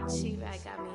She-Rag got me.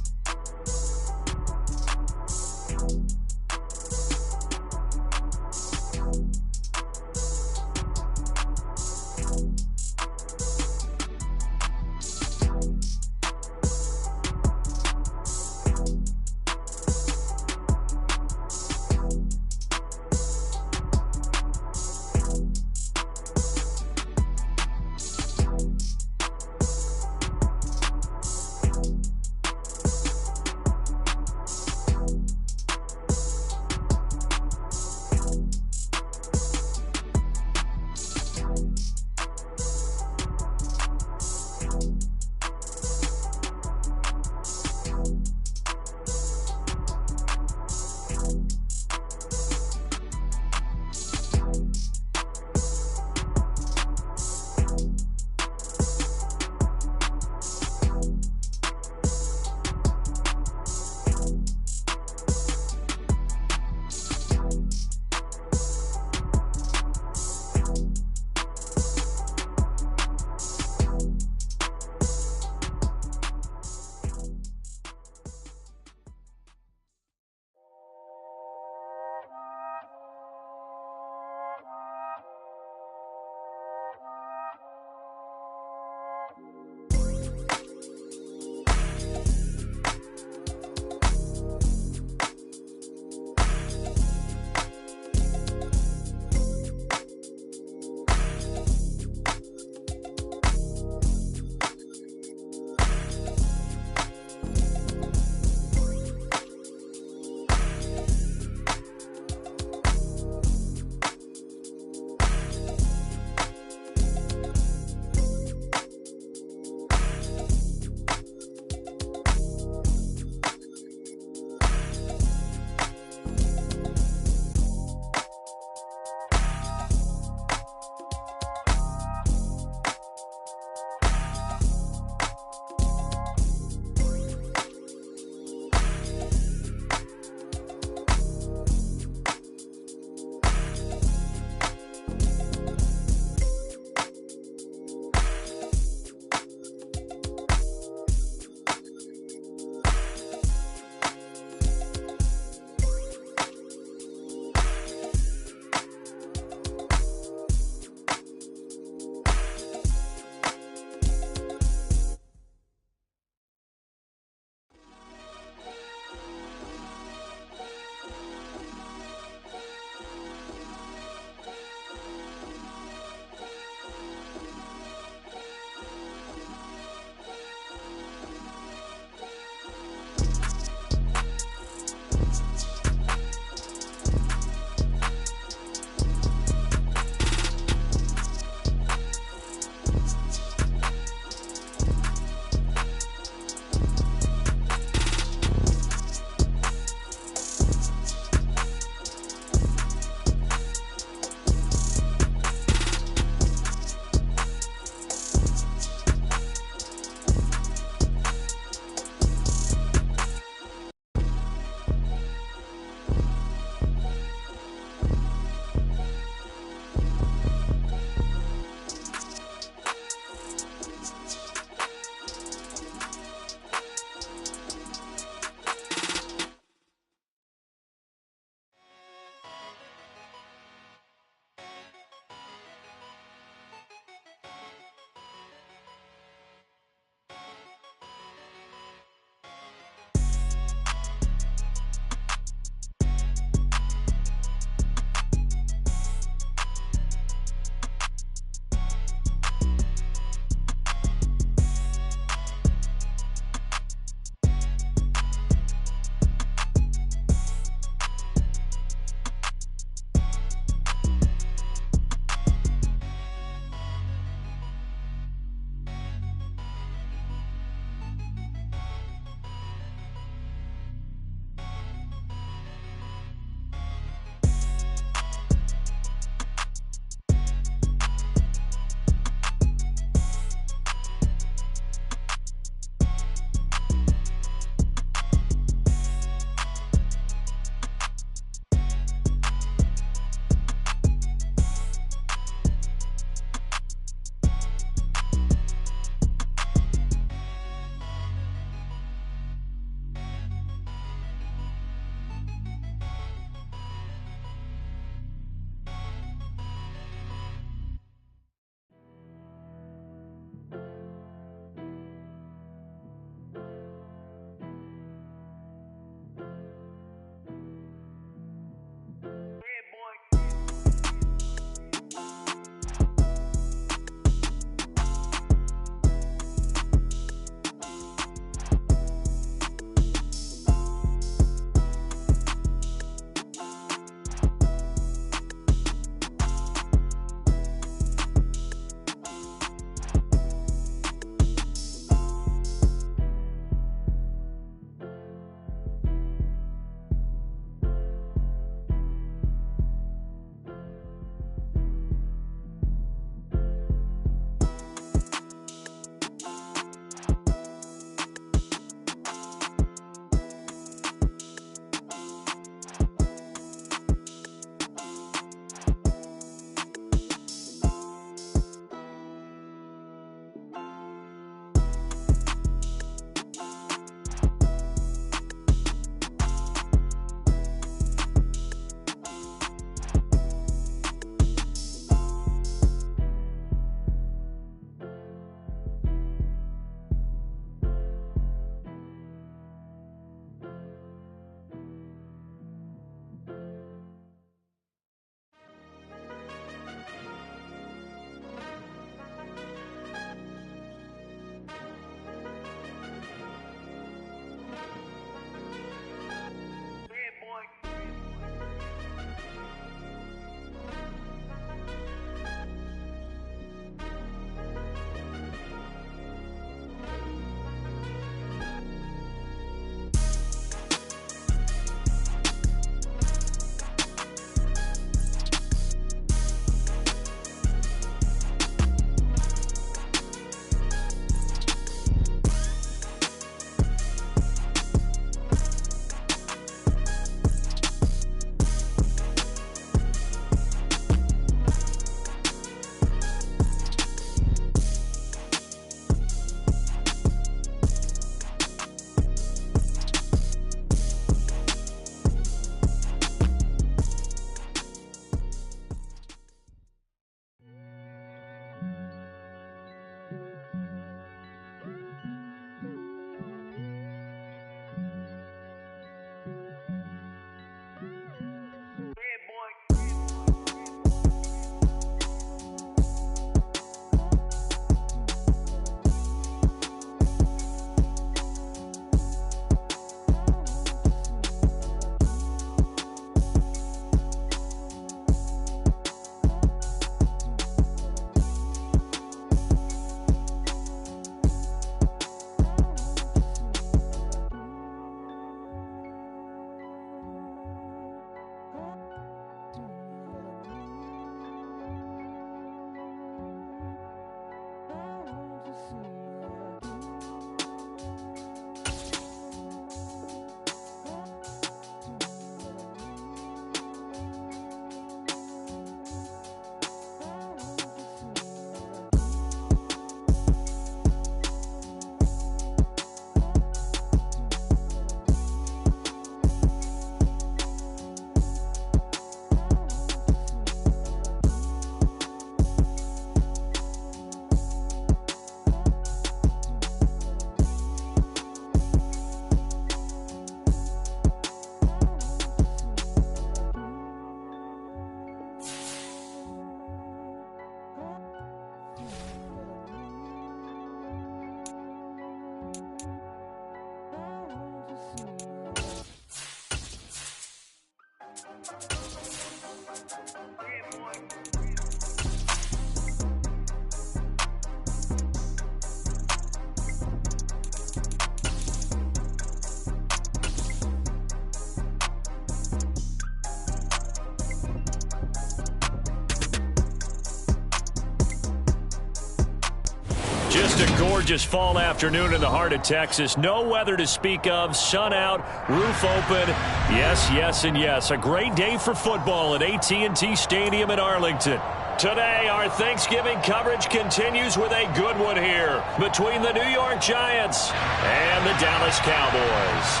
Just a gorgeous fall afternoon in the heart of Texas. No weather to speak of. Sun out, roof open. Yes, yes, and yes. A great day for football at AT&T Stadium in Arlington. Today, our Thanksgiving coverage continues with a good one here between the New York Giants and the Dallas Cowboys.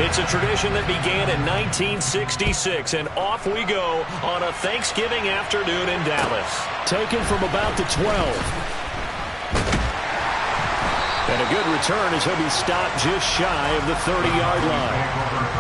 It's a tradition that began in 1966, and off we go on a Thanksgiving afternoon in Dallas. Taken from about the 12. And a good return as he'll be stopped just shy of the 30-yard line.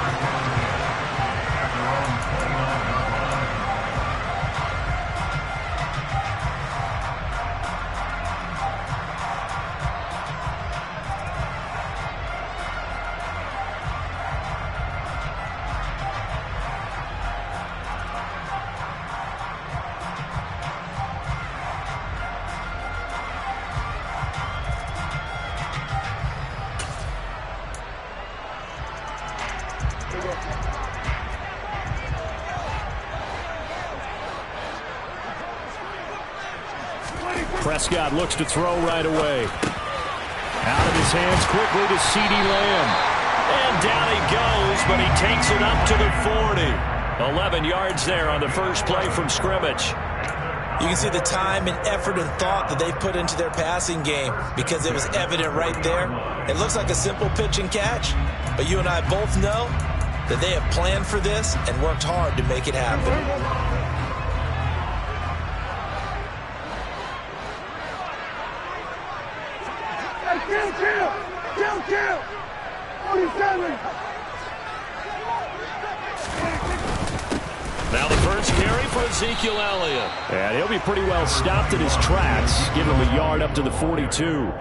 Prescott looks to throw right away. Out of his hands quickly to CeeDee Lamb. And down he goes, but he takes it up to the 40. 11 yards there on the first play from scrimmage. You can see the time and effort and thought that they put into their passing game because it was evident right there. It looks like a simple pitch and catch, but you and I both know that they have planned for this and worked hard to make it happen. Kill! 47! Now the first carry for Ezekiel Elliott. And he'll be pretty well stopped at his tracks. Give him a yard up to the 42.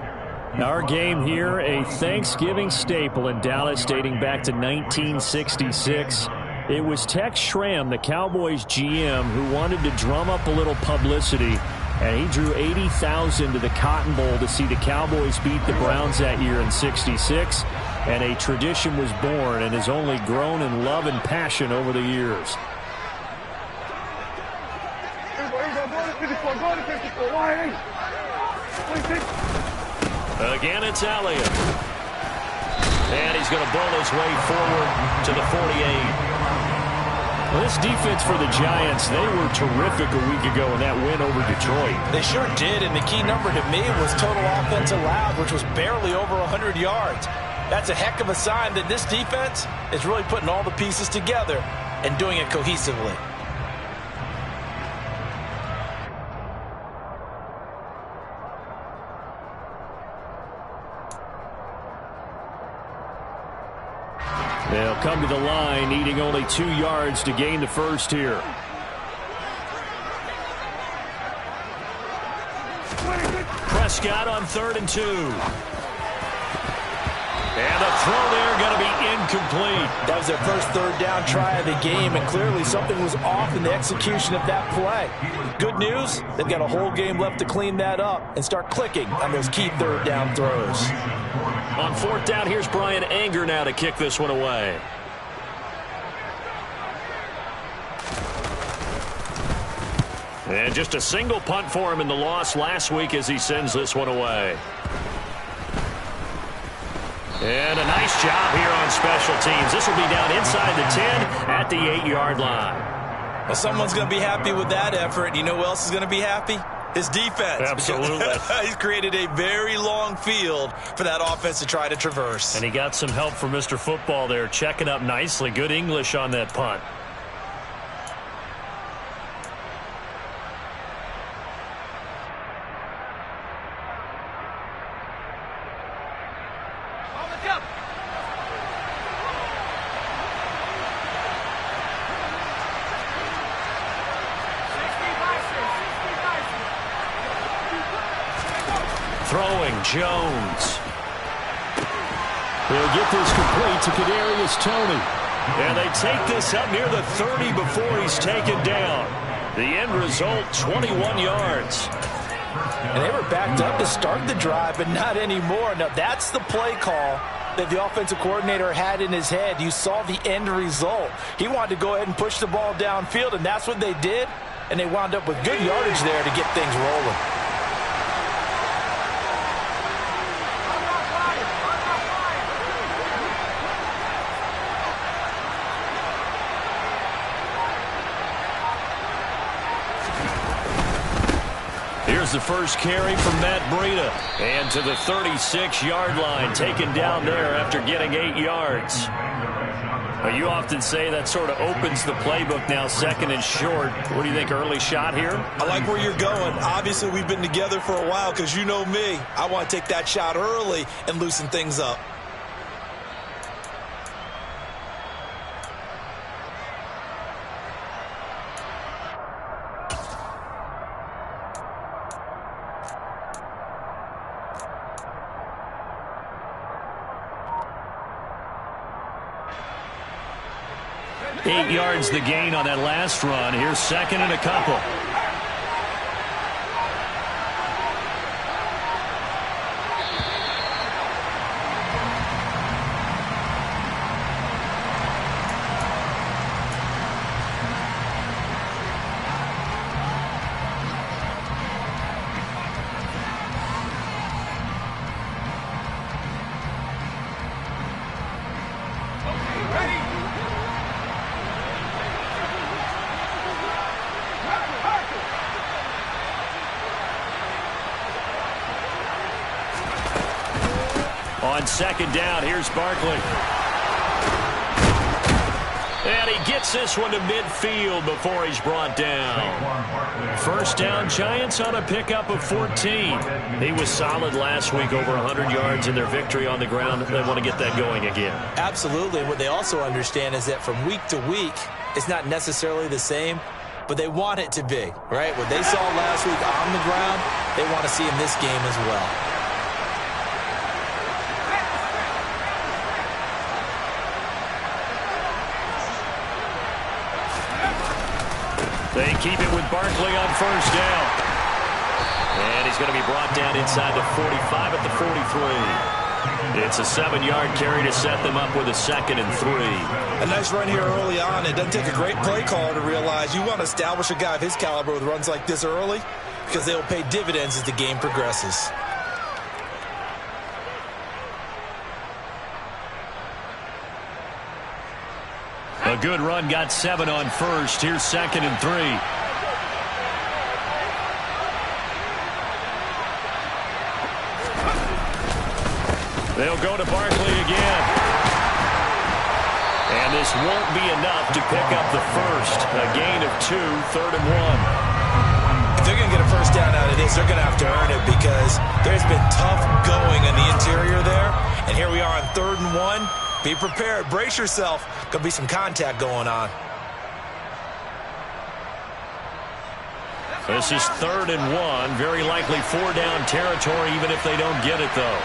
Our game here, a Thanksgiving staple in Dallas dating back to 1966. It was Tex Schramm, the Cowboys GM, who wanted to drum up a little publicity. And he drew 80,000 to the Cotton Bowl to see the Cowboys beat the Browns that year in '66. And a tradition was born and has only grown in love and passion over the years. Again, it's Elliott. And he's going to bowl his way forward to the 48. Well, this defense for the Giants, they were terrific a week ago in that win over Detroit. They sure did, and the key number to me was total offense allowed, which was barely over 100 yards. That's a heck of a sign that this defense is really putting all the pieces together and doing it cohesively. They'll come to the line, needing only 2 yards to gain the first here. Prescott on 3rd and 2. And a throw there going to be incomplete. That was their first third down try of the game, and clearly something was off in the execution of that play. Good news, they've got a whole game left to clean that up and start clicking on those key third down throws. On 4th down, here's Brian Anger now to kick this one away. And just a single punt for him in the loss last week as he sends this one away. And a nice job here on special teams. This will be down inside the 10 at the 8-yard line. Well, someone's going to be happy with that effort. You know who else is going to be happy? His defense. Absolutely. He's created a very long field for that offense to try to traverse. And he got some help from Mr. Football there, checking up nicely. Good English on that punt. Throwing Jones. He'll get this complete to Kadarius Toney. And they take this up near the 30 before he's taken down. The end result, 21 yards. And they were backed up to start the drive, but not anymore. Now, that's the play call that the offensive coordinator had in his head. You saw the end result. He wanted to go ahead and push the ball downfield, and that's what they did. And they wound up with good yardage there to get things rolling. Here's the first carry from Matt Breida. And to the 36-yard line, taken down there after getting 8 yards. You often say that sort of opens the playbook now, second and short. What do you think, early shot here? I like where you're going. Obviously, we've been together for a while because you know me. I want to take that shot early and loosen things up. Eight yards the gain on that last run. Here's second and a couple. On second down, here's Barkley. And he gets this one to midfield before he's brought down. First down, Giants on a pickup of 14. He was solid last week, over 100 yards in their victory on the ground. They want to get that going again. Absolutely. What they also understand is that from week to week, it's not necessarily the same, but they want it to be, right? What they saw last week on the ground, they want to see in this game as well. They keep it with Barkley on first down. And he's going to be brought down inside the 45 at the 43. It's a 7-yard carry to set them up with a 2nd and 3. A nice run here early on. It doesn't take a great play caller to realize you want to establish a guy of his caliber with runs like this early because they'll pay dividends as the game progresses. A good run, got 7 on first. Here's 2nd and 3. They'll go to Barkley again. And this won't be enough to pick up the first. A gain of 2, 3rd and 1. If they're going to get a first down out of this, they're going to have to earn it because there's been tough going in the interior there. And here we are on 3rd and 1. Be prepared. Brace yourself. Could be some contact going on. This is 3rd and 1. Very likely 4-down territory, even if they don't get it, though.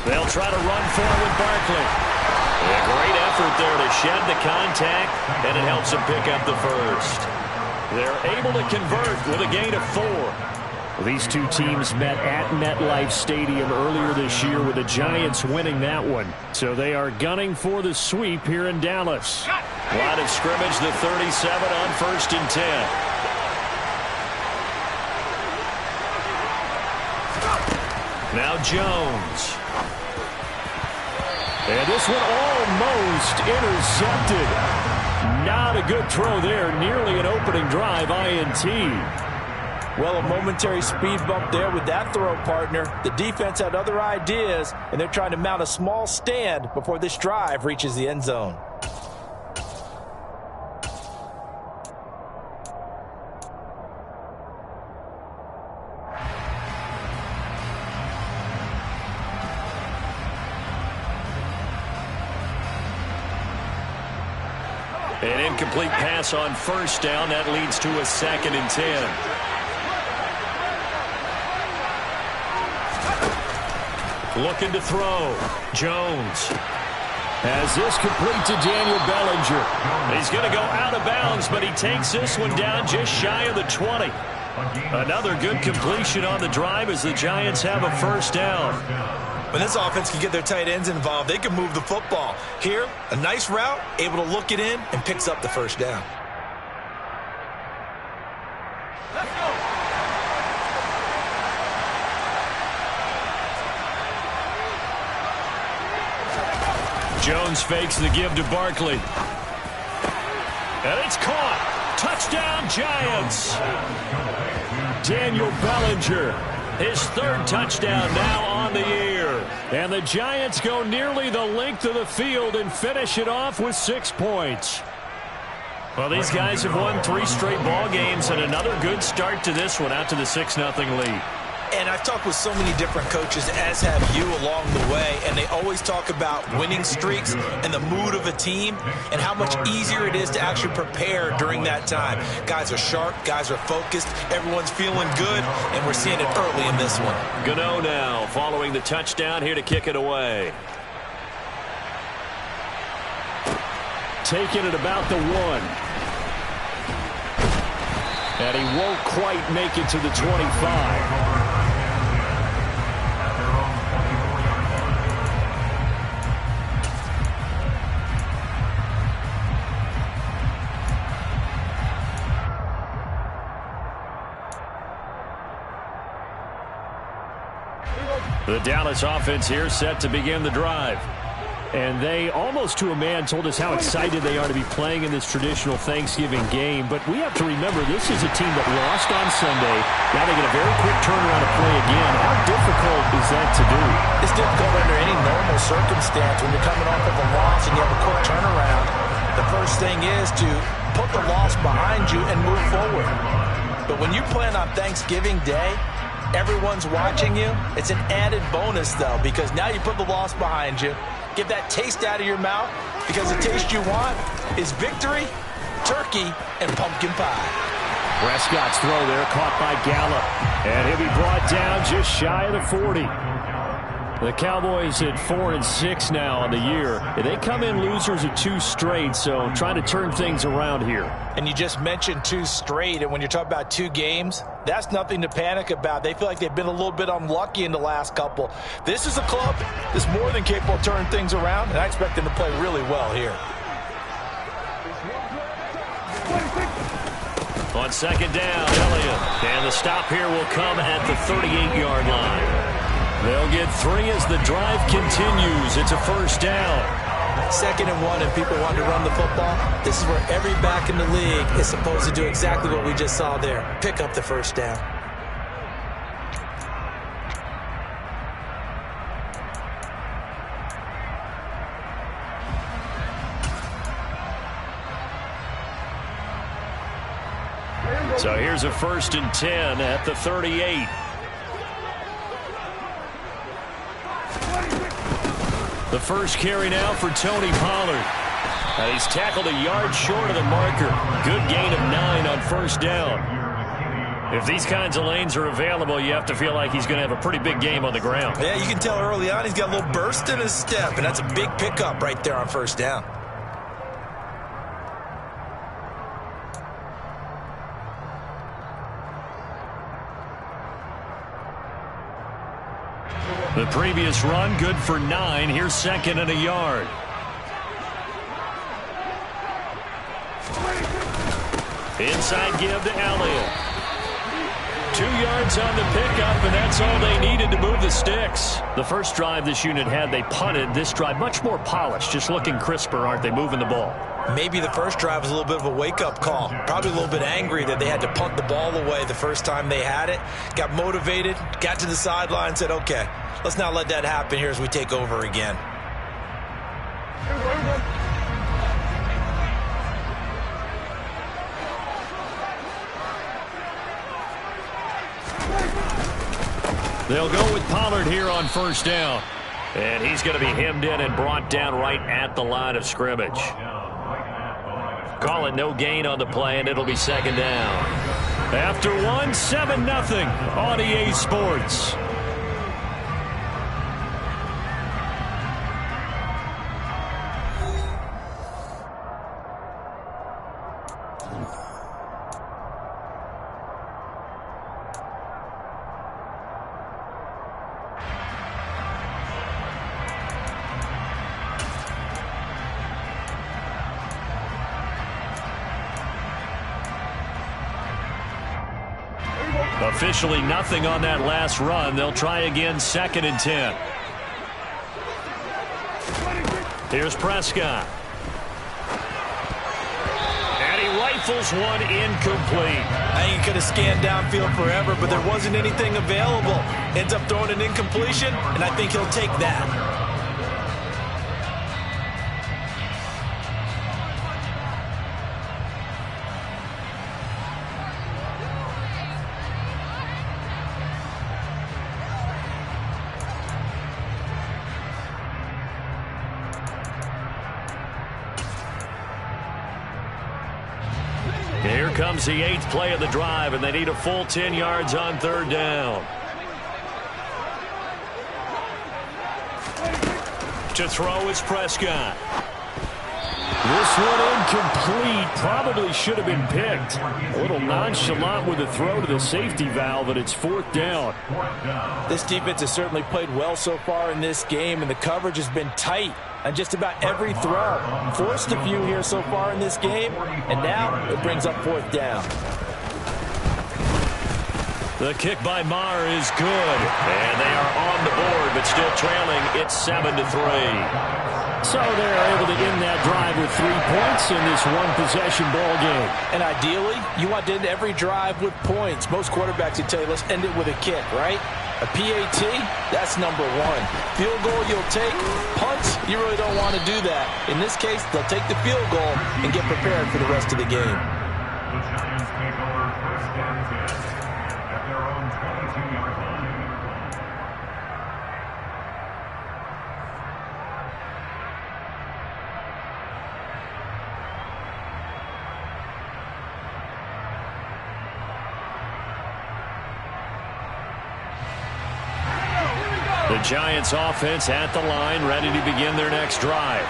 They'll try to run for it with Barkley. A great effort there to shed the contact, and it helps them pick up the first. They're able to convert with a gain of 4. These two teams met at MetLife Stadium earlier this year with the Giants winning that one. So they are gunning for the sweep here in Dallas. Line of scrimmage, the 37 on 1st and 10. Now Jones. And this one almost intercepted. Not a good throw there. Nearly an opening drive INT. Well, a momentary speed bump there with that throw, partner. The defense had other ideas, and they're trying to mount a small stand before this drive reaches the end zone. An incomplete pass on first down. That leads to a 2nd and 10. Looking to throw. Jones. As this complete to Daniel Bellinger. He's going to go out of bounds, but he takes this one down just shy of the 20. Another good completion on the drive as the Giants have a first down. When this offense can get their tight ends involved, they can move the football. Here, a nice route, able to look it in, and picks up the first down. Let's go. Jones fakes the give to Barkley. And it's caught. Touchdown, Giants. Daniel Bellinger, his third touchdown now on the year. And the Giants go nearly the length of the field and finish it off with 6 points. Well, these guys have won 3 straight ball games and another good start to this one out to the 6-0 lead. And I've talked with so many different coaches, as have you, along the way, and they always talk about winning streaks and the mood of a team and how much easier it is to actually prepare during that time. Guys are sharp, guys are focused, everyone's feeling good, and we're seeing it early in this one. Gano now following the touchdown here to kick it away. Taking it about the 1. And he won't quite make it to the 25. The Dallas offense here set to begin the drive. And they, almost to a man, told us how excited they are to be playing in this traditional Thanksgiving game. But we have to remember, this is a team that lost on Sunday. Now they get a very quick turnaround to play again. How difficult is that to do? It's difficult under any normal circumstance when you're coming off of a loss and you have a quick turnaround. The first thing is to put the loss behind you and move forward. But when you play on Thanksgiving Day, everyone's watching you. It's an added bonus, though, because now you put the loss behind you. Get that taste out of your mouth, because the taste you want is victory, turkey, and pumpkin pie. Prescott's throw there caught by Gallup. And he'll be brought down just shy of the 40. The Cowboys at 4-6 now on the year. They come in losers of 2 straight, so trying to turn things around here. And you just mentioned 2 straight, and when you're talking about 2 games, that's nothing to panic about. They feel like they've been a little bit unlucky in the last couple. This is a club that's more than capable of turning things around, and I expect them to play really well here. On second down, Elliott. And the stop here will come at the 38-yard line. They'll get 3 as the drive continues. It's a first down. 2nd and 1, and people want to run the football. This is where every back in the league is supposed to do exactly what we just saw there. Pick up the first down. So here's a 1st and 10 at the 38. The first carry now for Tony Pollard. And he's tackled a yard short of the marker. Good gain of 9 on first down. If these kinds of lanes are available, you have to feel like he's going to have a pretty big game on the ground. Yeah, you can tell early on he's got a little burst in his step, and that's a big pickup right there on first down. The previous run, good for 9. Here's 2nd and a yard. Inside give to Elliott. 2 yards on the pickup, and that's all they needed to move the sticks. The first drive this unit had, they punted. This drive, much more polished, just looking crisper, aren't they, moving the ball? Maybe the first drive was a little bit of a wake-up call. Probably a little bit angry that they had to punt the ball away the first time they had it. Got motivated, got to the sideline, said, okay, let's not let that happen here as we take over again. They'll go with Pollard here on first down. And he's going to be hemmed in and brought down right at the line of scrimmage. Call it no gain on the play, and it'll be 2nd down. After 1, 7-0 on EA Sports. Officially nothing on that last run. They'll try again 2nd and 10. Here's Prescott. And he rifles one incomplete. I think he could have scanned downfield forever, but there wasn't anything available. Ends up throwing an incompletion, and I think he'll take that. Here comes the 8th play of the drive, and they need a full 10 yards on 3rd down. To throw is Prescott. This one incomplete. Probably should have been picked. A little nonchalant with the throw to the safety valve, but it's 4th down. This defense has certainly played well so far in this game, and the coverage has been tight on just about every throw. Forced a few here so far in this game, and now it brings up 4th down. The kick by Maher is good, and they are on the board, but still trailing. It's 7-3. So they're able to end that drive with 3 points in this one-possession ball game. And ideally, you want to end every drive with points. Most quarterbacks would tell you, let's end it with a kick, right? A PAT, that's number 1. Field goal you'll take. Punts, you really don't want to do that. In this case, they'll take the field goal and get prepared for the rest of the game. The Giants take over 1st and 10 at their own 22-yard line. The Giants offense at the line, ready to begin their next drive.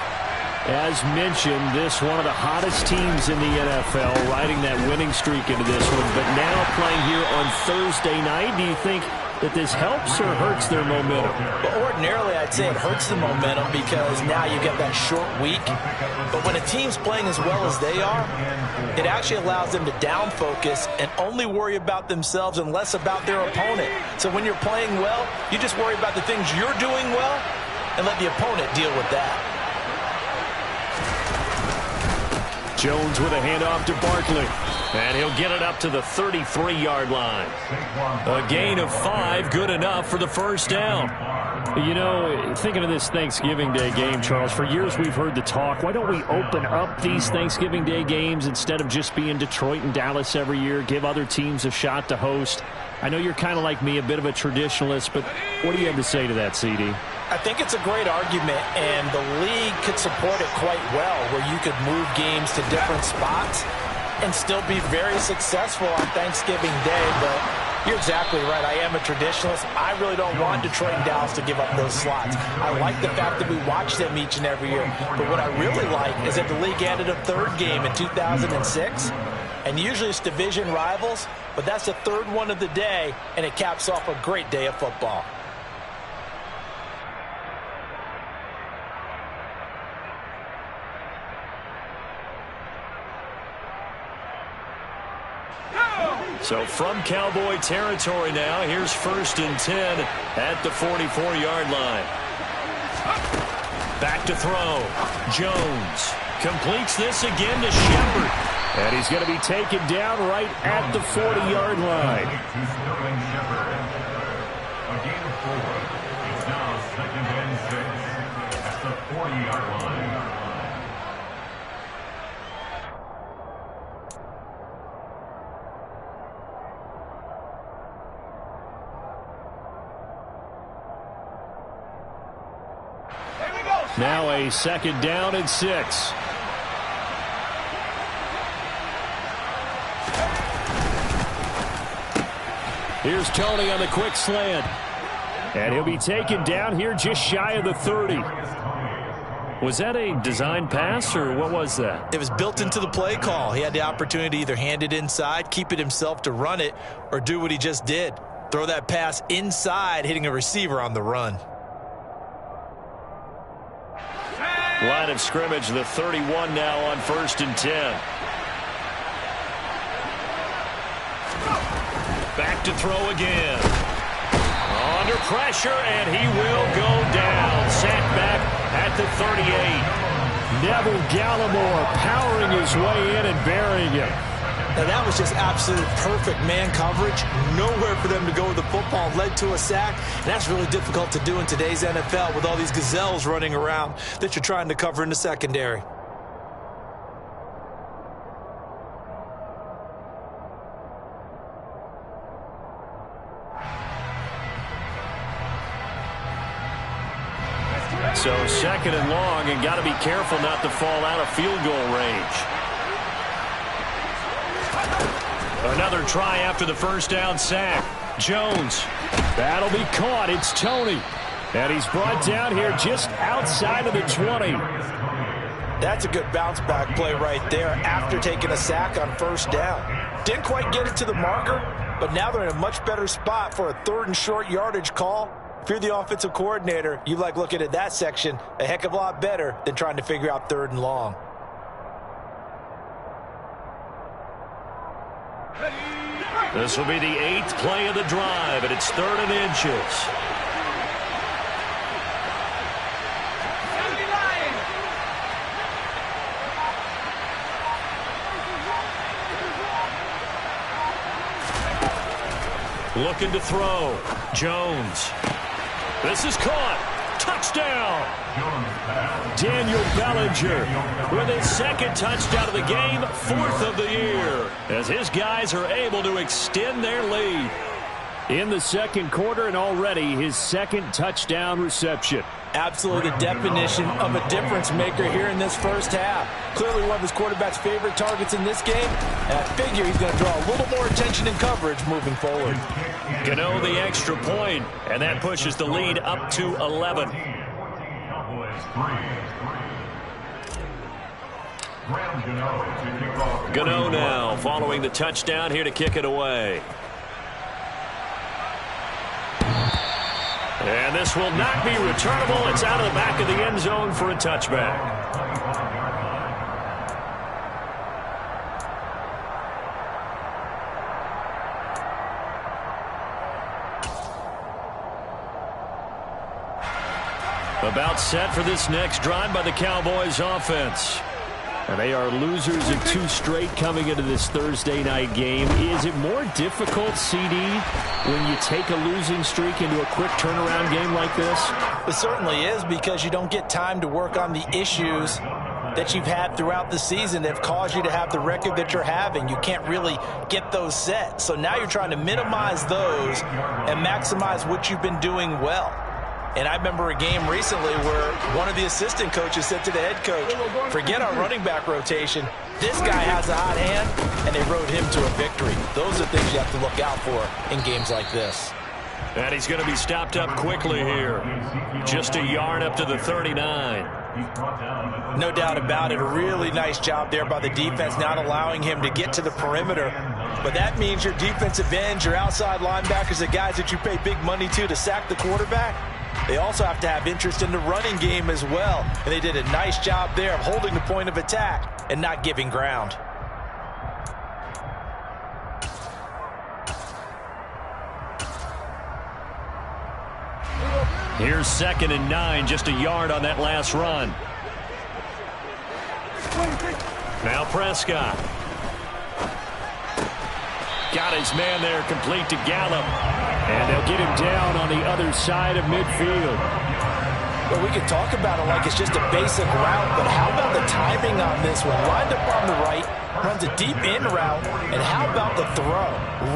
As mentioned, this one of the hottest teams in the NFL, riding that winning streak into this one, but now playing here on Thursday night. Do you think that this helps or hurts their momentum? Well, ordinarily, I'd say it hurts the momentum because now you get that short week. But when a team's playing as well as they are, it actually allows them to down focus and only worry about themselves and less about their opponent. So when you're playing well, you just worry about the things you're doing well and let the opponent deal with that. Jones with a handoff to Barkley. And he'll get it up to the 33-yard line. A gain of 5, good enough for the 1st down. You know, thinking of this Thanksgiving Day game, Charles, for years we've heard the talk, why don't we open up these Thanksgiving Day games instead of just being Detroit and Dallas every year, give other teams a shot to host? I know you're kind of like me, a bit of a traditionalist, but what do you have to say to that, CD? I think it's a great argument, and the league could support it quite well, where you could move games to different spots and still be very successful on Thanksgiving Day. But you're exactly right. I am a traditionalist. I really don't want Detroit and Dallas to give up those slots. I like the fact that we watch them each and every year. But what I really like is that the league added a 3rd game in 2006. And usually it's division rivals, but that's the 3rd one of the day, and it caps off a great day of football. So from Cowboy territory now, here's 1st and 10 at the 44-yard line. Back to throw. Jones completes this again to Shepard. And he's going to be taken down right at the 40-yard line. A gain of 4. It's now 2nd and 6 at the 40-yard line. Now a 2nd down and 6. Here's Tony on the quick slant. And he'll be taken down here just shy of the 30. Was that a design pass, or what was that? It was built into the play call. He had the opportunity to either hand it inside, keep it himself to run it, or do what he just did. Throw that pass inside, hitting a receiver on the run. Line of scrimmage, the 31 now on 1st and 10. Back to throw again. Under pressure, and he will go down. Sacked back at the 38. Neville Gallimore powering his way in and burying him. Now that was just absolute perfect man coverage. Nowhere for them to go with the football. Led to a sack. And that's really difficult to do in today's NFL with all these gazelles running around that you're trying to cover in the secondary. So 2nd and long, and got to be careful not to fall out of field goal range. Another try after the first down sack. Jones. That'll be caught. It's Tony. And he's brought down here just outside of the 20. That's a good bounce back play right there after taking a sack on first down. Didn't quite get it to the marker, but now they're in a much better spot for a 3rd and short yardage call. If you're the offensive coordinator, you like looking at that section a heck of a lot better than trying to figure out 3rd and long. This will be the 8th play of the drive, and it's 3rd and inches. Looking to throw. Jones. This is caught. Touchdown. Daniel Bellinger with his 2nd touchdown of the game, 4th of the year, as his guys are able to extend their lead. In the 2nd quarter, and already his 2nd touchdown reception. Absolutely the definition of a difference maker here in this first half. Clearly one of his quarterback's favorite targets in this game. And I figure he's going to draw a little more attention and coverage moving forward. Gano the extra point, and that pushes the lead up to 11. Gano now following the touchdown here to kick it away. And this will not be returnable. It's out of the back of the end zone for a touchback. About set for this next drive by the Cowboys offense. And they are losers of 2 straight coming into this Thursday night game. Is it more difficult, CD, when you take a losing streak into a quick turnaround game like this? It certainly is, because you don't get time to work on the issues that you've had throughout the season that have caused you to have the record that you're having. You can't really get those set. So now you're trying to minimize those and maximize what you've been doing well. And I remember a game recently where one of the assistant coaches said to the head coach, forget our running back rotation. This guy has a hot hand, and they rode him to a victory. Those are things you have to look out for in games like this. And he's going to be stopped up quickly here. Just a yard up to the 39. No doubt about it. A really nice job there by the defense, not allowing him to get to the perimeter. But that means your defensive ends, your outside linebackers, the guys that you pay big money to sack the quarterback, they also have to have interest in the running game as well. And they did a nice job there of holding the point of attack and not giving ground. Here's 2nd and 9, just a yard on that last run. Now Prescott. Got his man there, complete to Gallup. And they'll get him down on the other side of midfield. Well, we can talk about it like it's just a basic route, but how about the timing on this one? Lined up on the right, runs a deep in route, and how about the throw?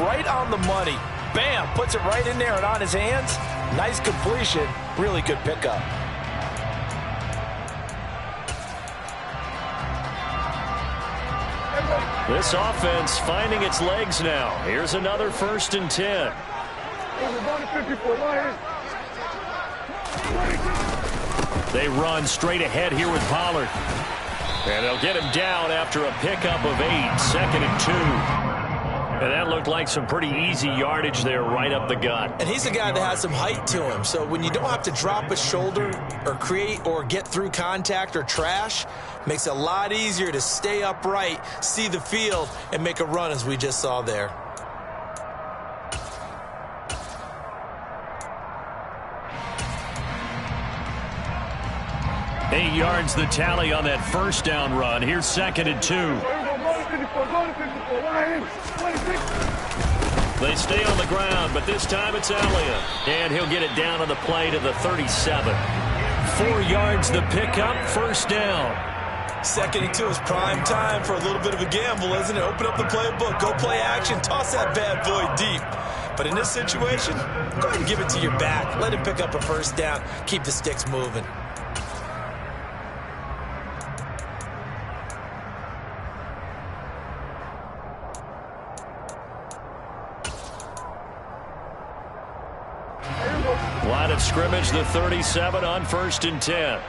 Right on the money. Bam, puts it right in there and on his hands. Nice completion, really good pickup. This offense finding its legs now. Here's another 1st and 10. They run straight ahead here with Pollard. And they'll get him down after a pickup of 8, 2nd and 2. And that looked like some pretty easy yardage there right up the gut. And he's a guy that has some height to him. So when you don't have to drop a shoulder or create or get through contact or trash, makes it a lot easier to stay upright, see the field, and make a run as we just saw there. 8 yards the tally on that first down run. Here's 2nd and 2. They stay on the ground, but this time it's Elliott. And he'll get it down on the play to the 37. 4 yards the pickup, first down. 2nd and 2 is prime time for a little bit of a gamble, isn't it? Open up the playbook, go play action, toss that bad boy deep. But in this situation, go ahead and give it to your back. Let him pick up a first down. Keep the sticks moving. Line of scrimmage, the 37 on 1st and 10.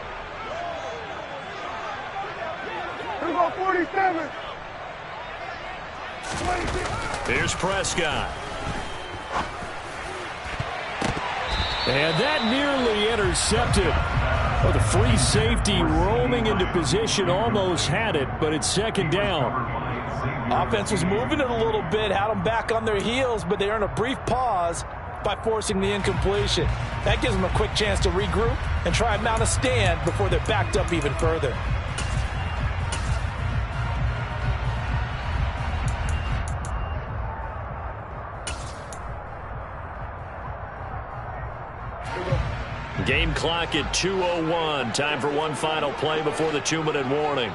47. Here's Prescott. And that nearly intercepted. Oh, the free safety roaming into position almost had it, but it's 2nd down. Offense was moving it a little bit, had them back on their heels, but they earned a brief pause by forcing the incompletion. That gives them a quick chance to regroup and try and mount a stand before they're backed up even further. Game clock at 2:01. Time for one final play before the 2-minute warning.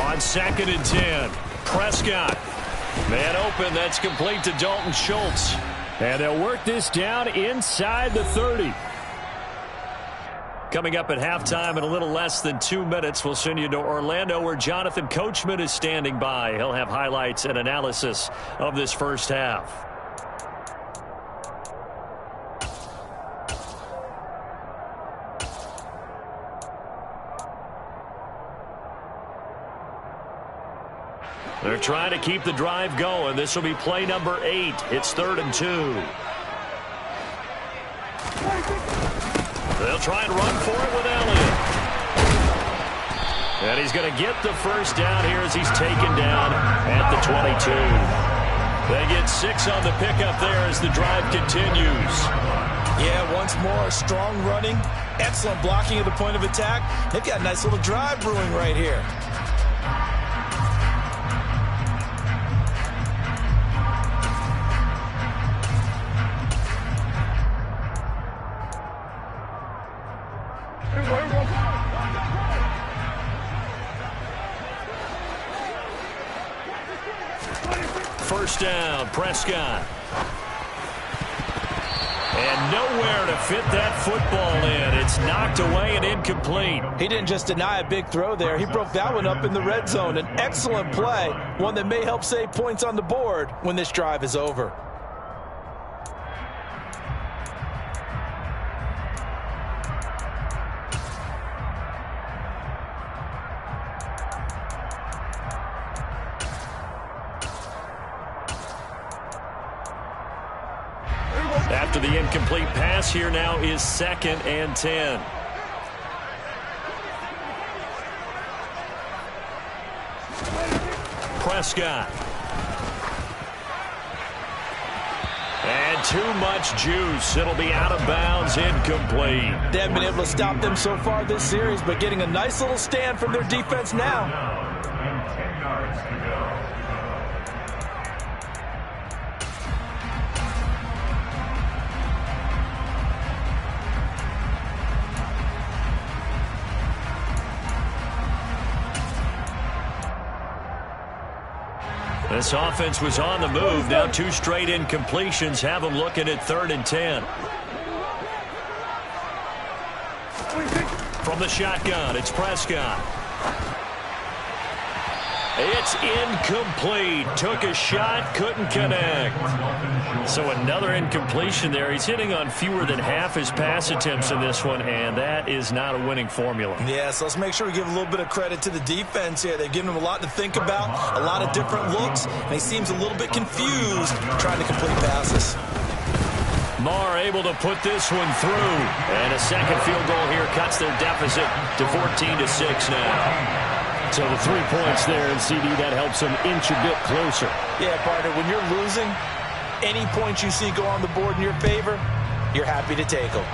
On 2nd and 10, Prescott. Man open, that's complete to Dalton Schultz. And they'll work this down inside the 30. Coming up at halftime in a little less than 2 minutes, we'll send you to Orlando where Jonathan Coachman is standing by. He'll have highlights and analysis of this first half. They're trying to keep the drive going. This will be play number 8. It's 3rd and 2. They'll try and run for it with Elliott. And he's going to get the first down here as he's taken down at the 22. They get 6 on the pickup there as the drive continues. Yeah, once more, strong running, excellent blocking at the point of attack. They've got a nice little drive brewing right here. First down, Prescott. And nowhere to fit that football in. It's knocked away and incomplete. He didn't just deny a big throw there. He broke that one up in the red zone. An excellent play, one that may help save points on the board when this drive is over. After the incomplete pass, here now is 2nd and 10. Prescott. And too much juice. It'll be out of bounds, incomplete. They haven't been able to stop them so far this series, but getting a nice little stand from their defense now. And 10 yards to go. This offense was on the move. Now 2 straight incompletions have them looking at 3rd and 10. From the shotgun, it's Prescott. It's incomplete. Took a shot, couldn't connect. So another incompletion there. He's hitting on fewer than half his pass attempts in this one, and that is not a winning formula. Yeah, so let's make sure we give a little bit of credit to the defense here. They've given him a lot to think about, a lot of different looks, and he seems a little bit confused trying to complete passes. Marr able to put this one through. And a second field goal here cuts their deficit to 14-6 now. So the 3 points there, and CD, that helps them inch a bit closer. Yeah, partner, when you're losing, any points you see go on the board in your favor, you're happy to take them.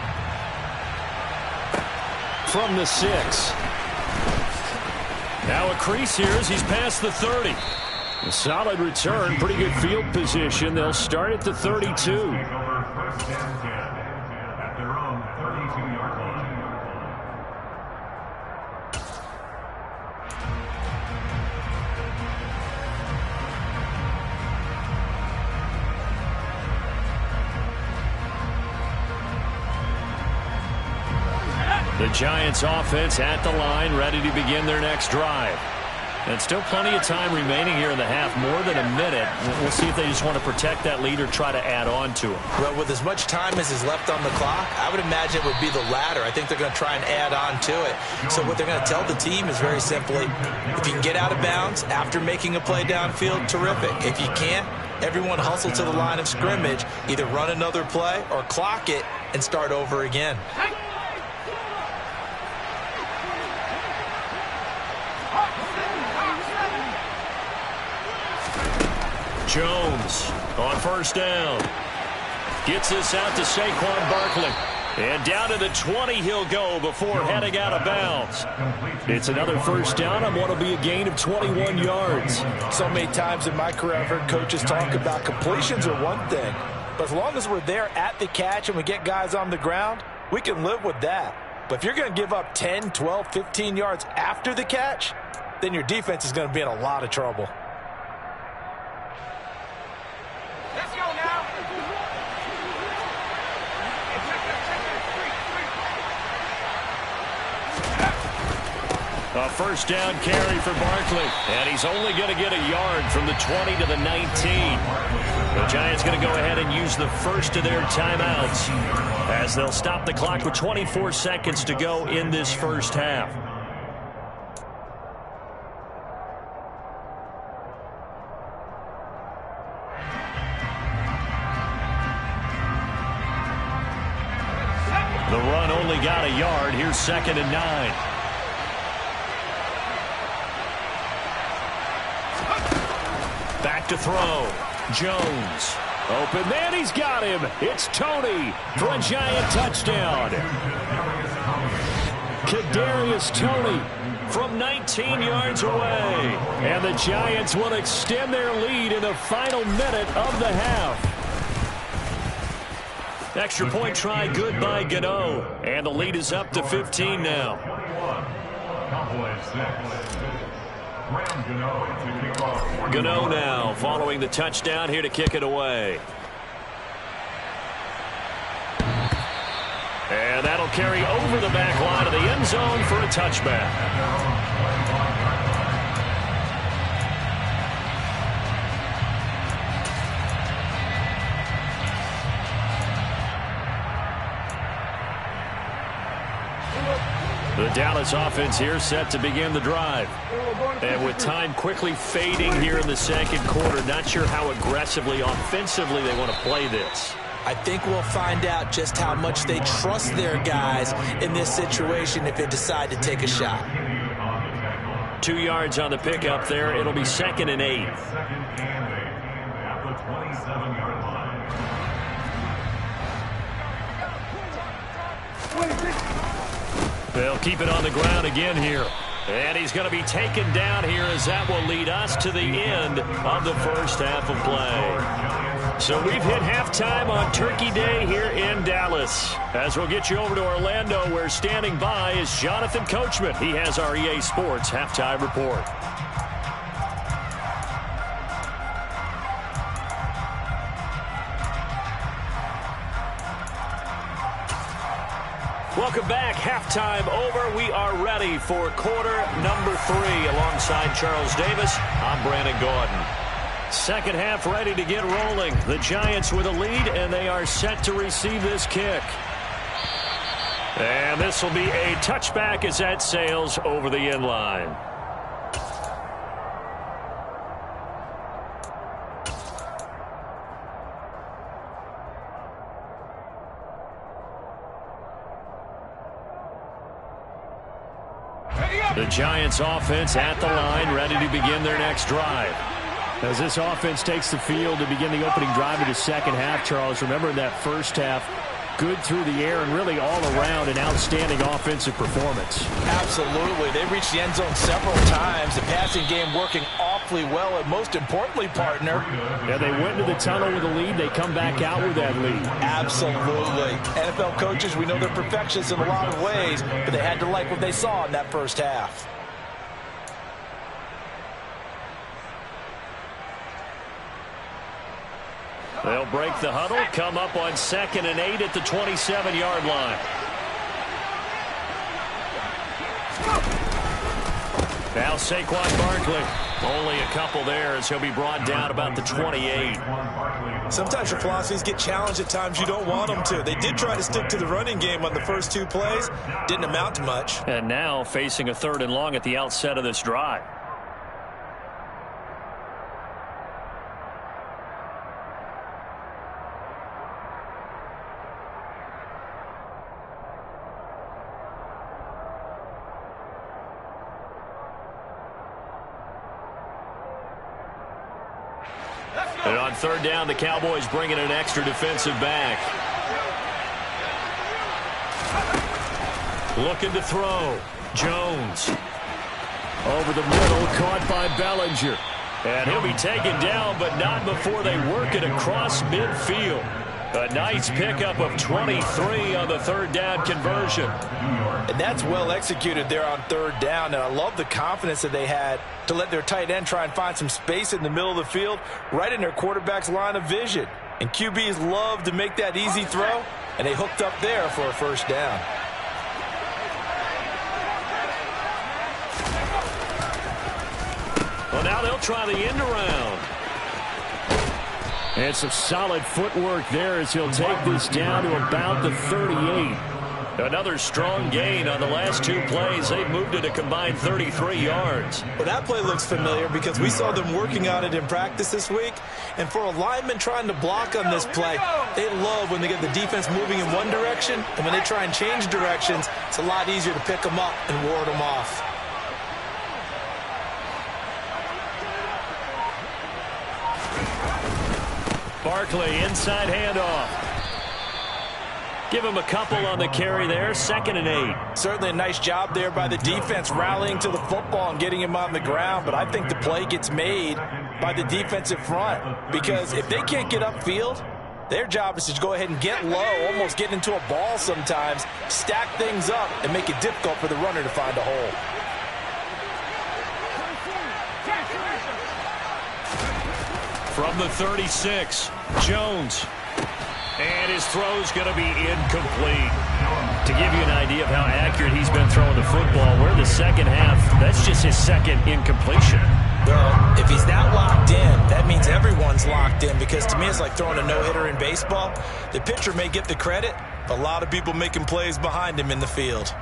from the 6. Now a crease here as he's past the 30. A solid return, pretty good field position. They'll start at the 32. First and 10 at their own 32-yard line. The Giants offense at the line, ready to begin their next drive. And still plenty of time remaining here in the half, more than a minute. We'll see if they just want to protect that lead or try to add on to it. Well, with as much time as is left on the clock, I would imagine it would be the latter. I think they're going to try and add on to it. So what they're going to tell the team is very simply, if you can get out of bounds after making a play downfield, terrific. If you can't, everyone hustle to the line of scrimmage, either run another play or clock it and start over again. Jones on first down. Gets this out to Saquon Barkley. And down to the 20 he'll go before heading out of bounds. It's another first down on what will be a gain of 21 yards. So many times in my career I've heard coaches talk about completions are one thing. But as long as we're there at the catch and we get guys on the ground, we can live with that. But if you're going to give up 10, 12, 15 yards after the catch, then your defense is going to be in a lot of trouble. Let's go now. A first down carry for Barkley. And he's only going to get a yard from the 20 to the 19. The Giants going to go ahead and use the first of their timeouts as they'll stop the clock with 24 seconds to go in this first half. The run only got a yard. Here's 2nd and 9. Back to throw. Jones. Open man, he's got him. It's Tony for a Giant touchdown. Kadarius Toney from 19 yards away. And the Giants will extend their lead in the final minute of the half. Extra point try good by Gano. And the lead is up to 15 now. Gano now following the touchdown here to kick it away. And that'll carry over the back line of the end zone for a touchback. The Dallas offense here set to begin the drive. And with time quickly fading here in the second quarter, not sure how aggressively, offensively they want to play this. I think we'll find out just how much they trust their guys in this situation if they decide to take a shot. 2 yards on the pickup there. It'll be 2nd and 8. At the 27-yard line. They'll keep it on the ground again here. And he's going to be taken down here as that will lead us to the end of the first half of play. So we've hit halftime on Turkey Day here in Dallas. As we'll get you over to Orlando, where standing by is Jonathan Coachman. He has our EA Sports halftime report. Welcome back. Halftime over. We are ready for quarter number 3. Alongside Charles Davis, I'm Brandon Gordon. Second half ready to get rolling. The Giants with a lead, and they are set to receive this kick. And this will be a touchback as that sails over the end line. The Giants offense at the line, ready to begin their next drive. As this offense takes the field to begin the opening drive of the second half, Charles, remember in that first half, good through the air and really all around an outstanding offensive performance. Absolutely. They reached the end zone several times. The passing game working awfully well, and most importantly, partner. Yeah, they went into the tunnel with a lead. They come back out with that lead. Absolutely. NFL coaches, we know they're perfectionists in a lot of ways, but they had to like what they saw in that first half. They'll break the huddle, come up on 2nd and 8 at the 27-yard line. Now Saquon Barkley. Only a couple there as he'll be brought down about the 28. Sometimes your philosophies get challenged at times you don't want them to. They did try to stick to the running game on the first 2 plays. Didn't amount to much. And now facing a 3rd and long at the outset of this drive. And on 3rd down, the Cowboys bring in an extra defensive back. Looking to throw. Jones. Over the middle, caught by Bellinger. And he'll be taken down, but not before they work it across midfield. A nice pickup of 23 on the 3rd down conversion. And that's well executed there on 3rd down, and I love the confidence that they had to let their tight end try and find some space in the middle of the field, right in their quarterback's line of vision. And QBs love to make that easy throw, and they hooked up there for a 1st down. Well, now they'll try the end around. And some solid footwork there as he'll take this down to about the 38. Another strong gain on the last 2 plays. They've moved it a combined 33 yards. Well, that play looks familiar because we saw them working on it in practice this week. And for a lineman trying to block on this play, they love when they get the defense moving in one direction. And when they try and change directions, it's a lot easier to pick them up and ward them off. Barkley, inside handoff. Give him a couple on the carry there, 2nd and 8. Certainly a nice job there by the defense rallying to the football and getting him on the ground, but I think the play gets made by the defensive front because if they can't get upfield, their job is to go ahead and get low, almost get into a ball sometimes, stack things up, and make it difficult for the runner to find a hole. From the 36, Jones. And his throw's going to be incomplete. To give you an idea of how accurate he's been throwing the football, we're in the 2nd half. That's just his 2nd incompletion. Well, if he's that locked in, that means everyone's locked in because to me it's like throwing a no-hitter in baseball. The pitcher may get the credit, but a lot of people making plays behind him in the field.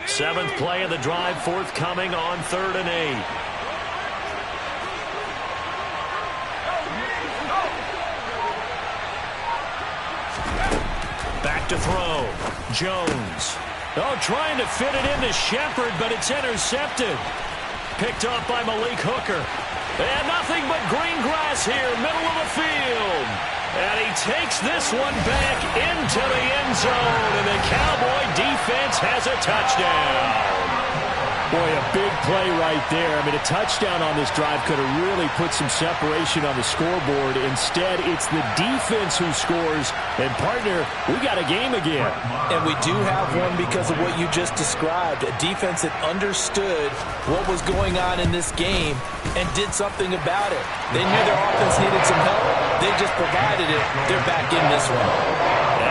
Seventh play of the drive forthcoming on 3rd and 8. Back to throw. Jones. Oh, trying to fit it into Shepard, but it's intercepted. Picked off by Malik Hooker. And nothing but green grass here, middle of the field. And he takes this one back into the end zone, and the Cowboy defense has a touchdown. Boy, a big play right there. I mean, a touchdown on this drive could have really put some separation on the scoreboard. Instead, it's the defense who scores. And, partner, we got a game again. And we do have one because of what you just described. A defense that understood what was going on in this game and did something about it. They knew their offense needed some help. They just provided it. They're back in this one.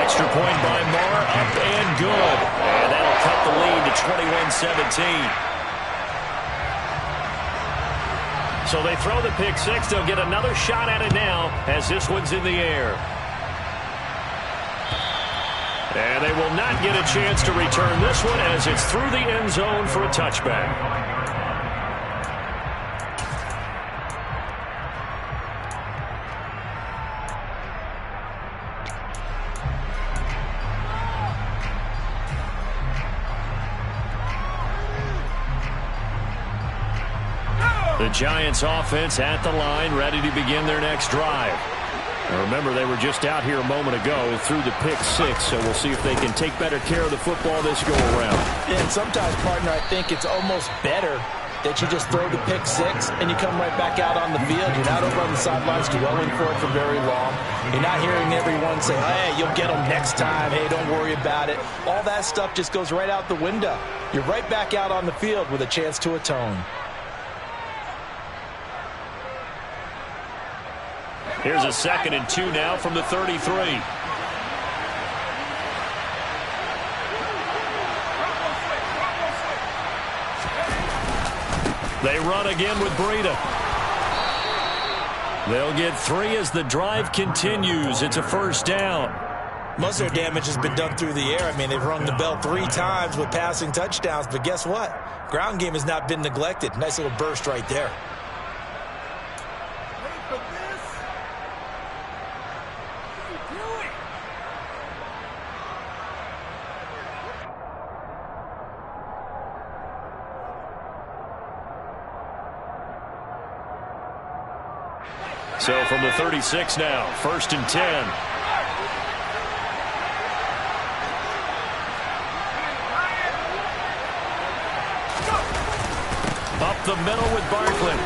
Extra point by Moore, up and good. And that'll cut the lead to 21-17. So they throw the pick six. They'll get another shot at it now as this one's in the air. And they will not get a chance to return this one as it's through the end zone for a touchback. The Giants offense at the line, ready to begin their next drive. Now remember, they were just out here a moment ago through the pick six, so we'll see if they can take better care of the football this go-around. And sometimes, partner, I think it's almost better that you just throw the pick six and you come right back out on the field. You're not over on the sidelines dwelling for it for very long. You're not hearing everyone say, hey, you'll get them next time. Hey, don't worry about it. All that stuff just goes right out the window. You're right back out on the field with a chance to atone. Here's a 2nd and 2 now from the 33. They run again with Breida. They'll get 3 as the drive continues. It's a first down. Most of their damage has been done through the air. I mean, they've rung the bell 3 times with passing touchdowns, but guess what? Ground game has not been neglected. Nice little burst right there. So from the 36 now, 1st and 10. Up the middle with Barkley.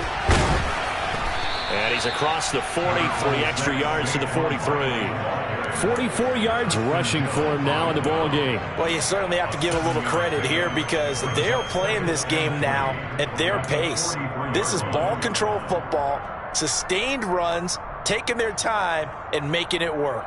And he's across the 40, 3 extra yards to the 43. 44 yards rushing for him now in the ball game. Well, you certainly have to give a little credit here because they're playing this game now at their pace. This is ball control football, sustained runs, taking their time and making it work.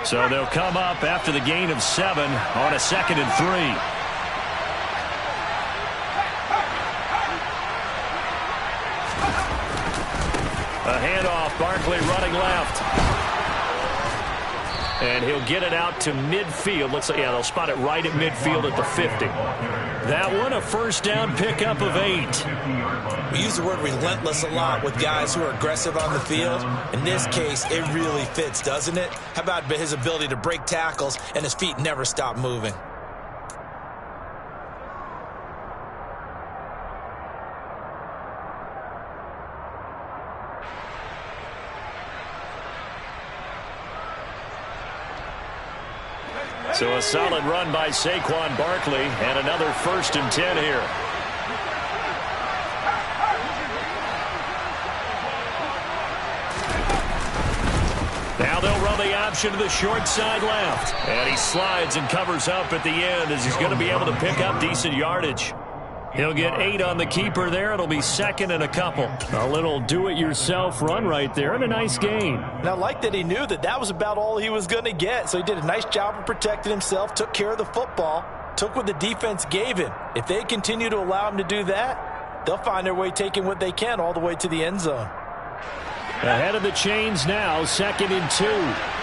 So they'll come up after the gain of 7 on a 2nd and 3. A handoff, Barkley running left. And he'll get it out to midfield. Looks like, yeah, they'll spot it right at midfield at the 50. That one, a first down pickup of 8. We use the word relentless a lot with guys who are aggressive on the field. In this case, it really fits, doesn't it? How about his ability to break tackles and his feet never stop moving? So a solid run by Saquon Barkley and another 1st and 10 here. Now they'll run the option to the short side left. And he slides and covers up at the end as he's going to be able to pick up decent yardage. He'll get 8 on the keeper there. It'll be 2nd and a couple. A little do-it-yourself run right there and a nice gain. Now, I like that he knew that that was about all he was going to get. So he did a nice job of protecting himself, took care of the football, took what the defense gave him. If they continue to allow him to do that, they'll find their way taking what they can all the way to the end zone. Ahead of the chains now, 2nd and 2.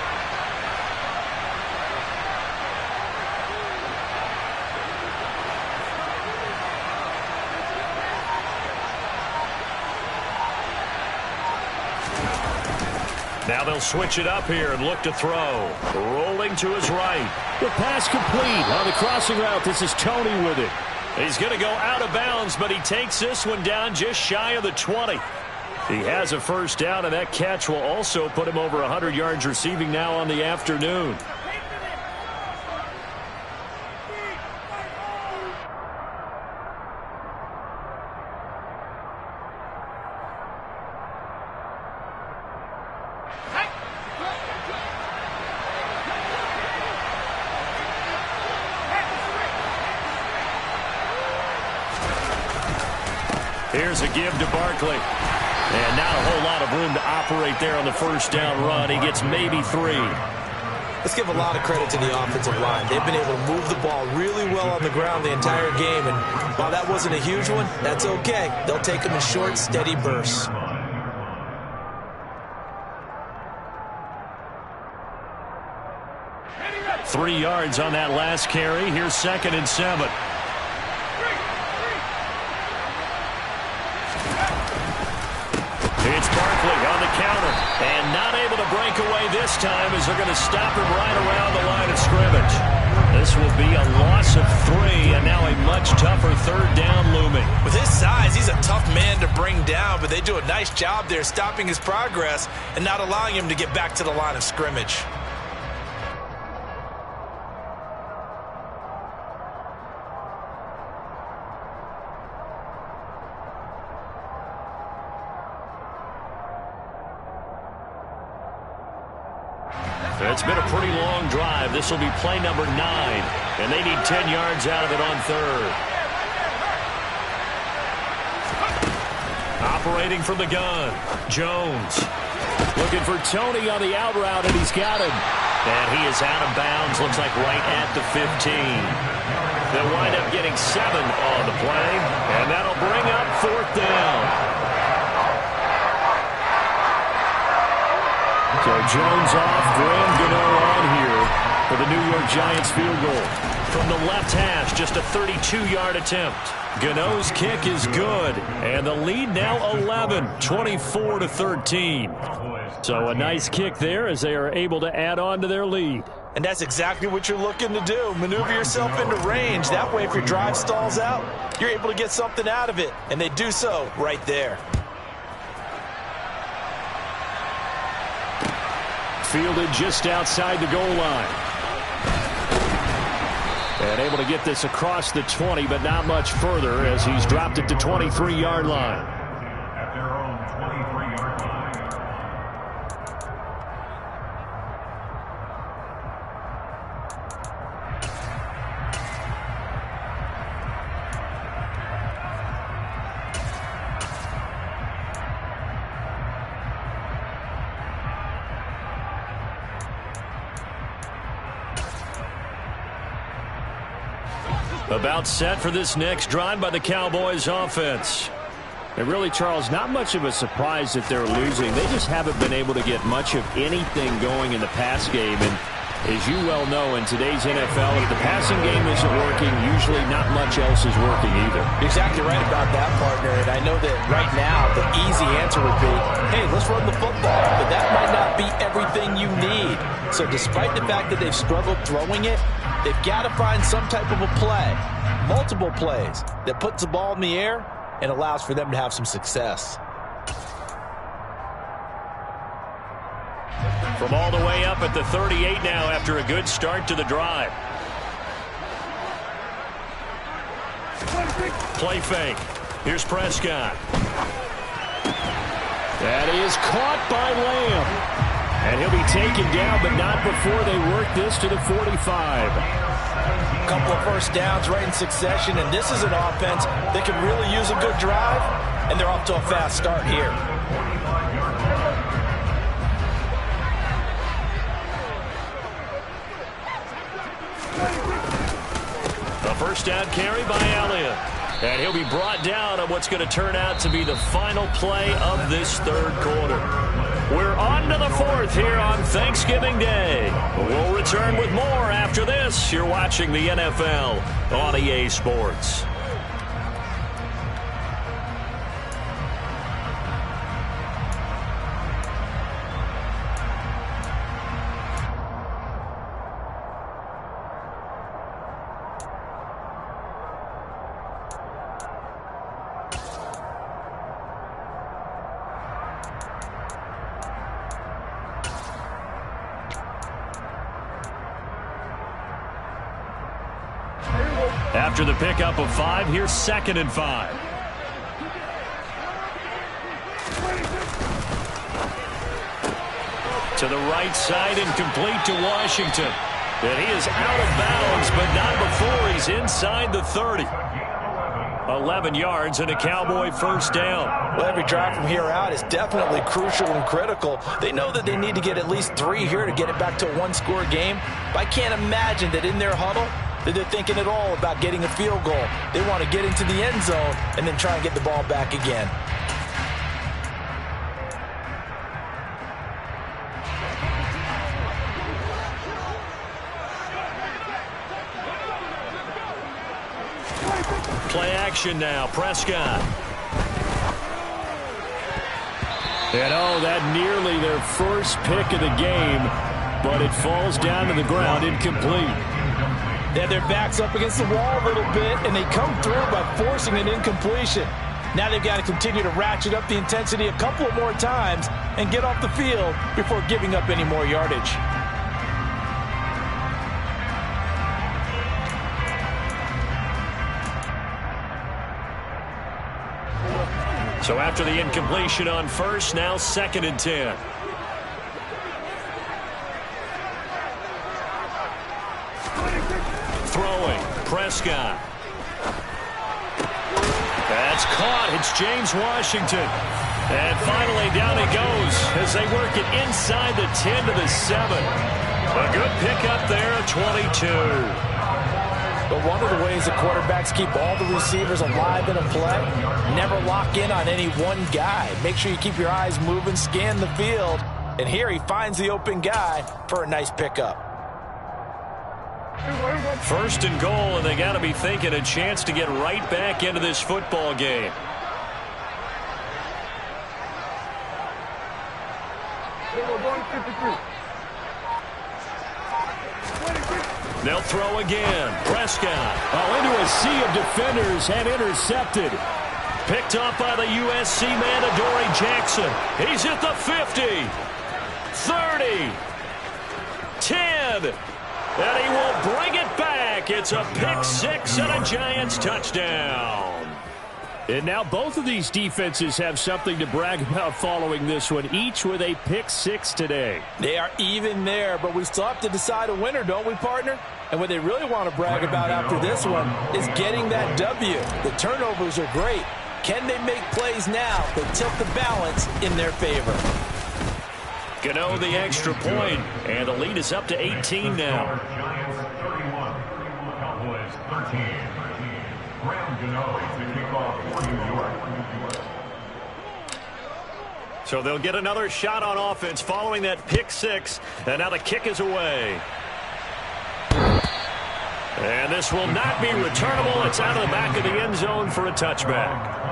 Now they'll switch it up here and look to throw. Rolling to his right. The pass complete on the crossing route. This is Tony with it. He's going to go out of bounds, but he takes this one down just shy of the 20. He has a first down, and that catch will also put him over 100 yards receiving now on the afternoon. Here's a give to Barkley. And not a whole lot of room to operate there on the first down run. He gets maybe 3. Let's give a lot of credit to the offensive line. They've been able to move the ball really well on the ground the entire game. And while that wasn't a huge one, that's okay. They'll take them in short, steady bursts. Three yards on that last carry. Here's 2nd and 7. It's Barkley on the counter and not able to the breakaway this time as they're going to stop him right around the line of scrimmage. This will be a loss of 3, and now a much tougher third down looming. With his size, he's a tough man to bring down, but they do a nice job there stopping his progress and not allowing him to get back to the line of scrimmage. It's been a pretty long drive. This will be play number 9, and they need 10 yards out of it on third. Operating from the gun, Jones. Looking for Tony on the out route, and he's got him. And he is out of bounds, looks like right at the 15. They'll wind up getting 7 on the play, and that'll bring up 4th down. So Jones off, Graham Gano on here for the New York Giants field goal. From the left hash, just a 32-yard attempt. Gano's kick is good, and the lead now 11, 24-13. So a nice kick there as they are able to add on to their lead. And that's exactly what you're looking to do. Maneuver yourself into range. That way, if your drive stalls out, you're able to get something out of it. And they do so right there. Fielded just outside the goal line. And able to get this across the 20, but not much further as he's dropped it to 23-yard line. At their own 23-yard line. About set for this next drive by the Cowboys offense. And really, Charles, not much of a surprise that they're losing. They just haven't been able to get much of anything going in the pass game. And as you well know, in today's NFL, if the passing game isn't working, usually not much else is working either. You're exactly right about that, partner. And I know that right now the easy answer would be, hey, let's run the football. But that might not be everything you need. So despite the fact that they've struggled throwing it, they've got to find some type of a play, multiple plays, that puts the ball in the air and allows for them to have some success. From all the way up at the 38 now after a good start to the drive. Play fake. Here's Prescott. That is caught by Lamb. And he'll be taken down, but not before they work this to the 45. A couple of first downs right in succession, and this is an offense that can really use a good drive, and they're off to a fast start here. A first down carry by Elliott. And he'll be brought down on what's going to turn out to be the final play of this third quarter. We're on to the 4th here on Thanksgiving Day. We'll return with more after this. You're watching the NFL on EA Sports. After the pickup of 5, here's 2nd and 5. To the right side and complete to Washington. And he is out of bounds, but not before he's inside the 30. 11 yards and a Cowboy first down. Well, every drive from here out is definitely crucial and critical. They know that they need to get at least 3 here to get it back to a one-score game. But I can't imagine that in their huddle that they're thinking at all about getting a field goal. They want to get into the end zone and then try and get the ball back again. Play action now, Prescott. And oh, that nearly their first pick of the game, but it falls down to the ground incomplete. They have their backs up against the wall a little bit, and they come through by forcing an incompletion. Now they've got to continue to ratchet up the intensity a couple of more times and get off the field before giving up any more yardage. So after the incompletion on first, now 2nd and 10. Throwing, Prescott. That's caught. It's James Washington. And finally down he goes as they work it inside the 10 to the 7. A good pickup there of 22. But one of the ways the quarterbacks keep all the receivers alive in a play, never lock in on any one guy. Make sure you keep your eyes moving, scan the field. And here he finds the open guy for a nice pickup. 1st and goal, and they got to be thinking a chance to get right back into this football game. They'll throw again. Prescott. Oh, into a sea of defenders and intercepted. Picked up by the USC man, Adoree Jackson. He's at the 50. 30. 10. And he will bring it back. It's a pick six and a Giants touchdown. And now both of these defenses have something to brag about following this one, each with a pick six today. They are even there, but we still have to decide a winner, don't we, partner? And what they really want to brag about after this one is getting that W. The turnovers are great. Can they make plays now that tilt the balance in their favor? Gano the extra point, and the lead is up to 18 now. Giants 31, Cowboys 13. Graham Gano to kick off for New York. So they'll get another shot on offense following that pick six, and now the kick is away. And this will not be returnable. It's out of the back of the end zone for a touchback.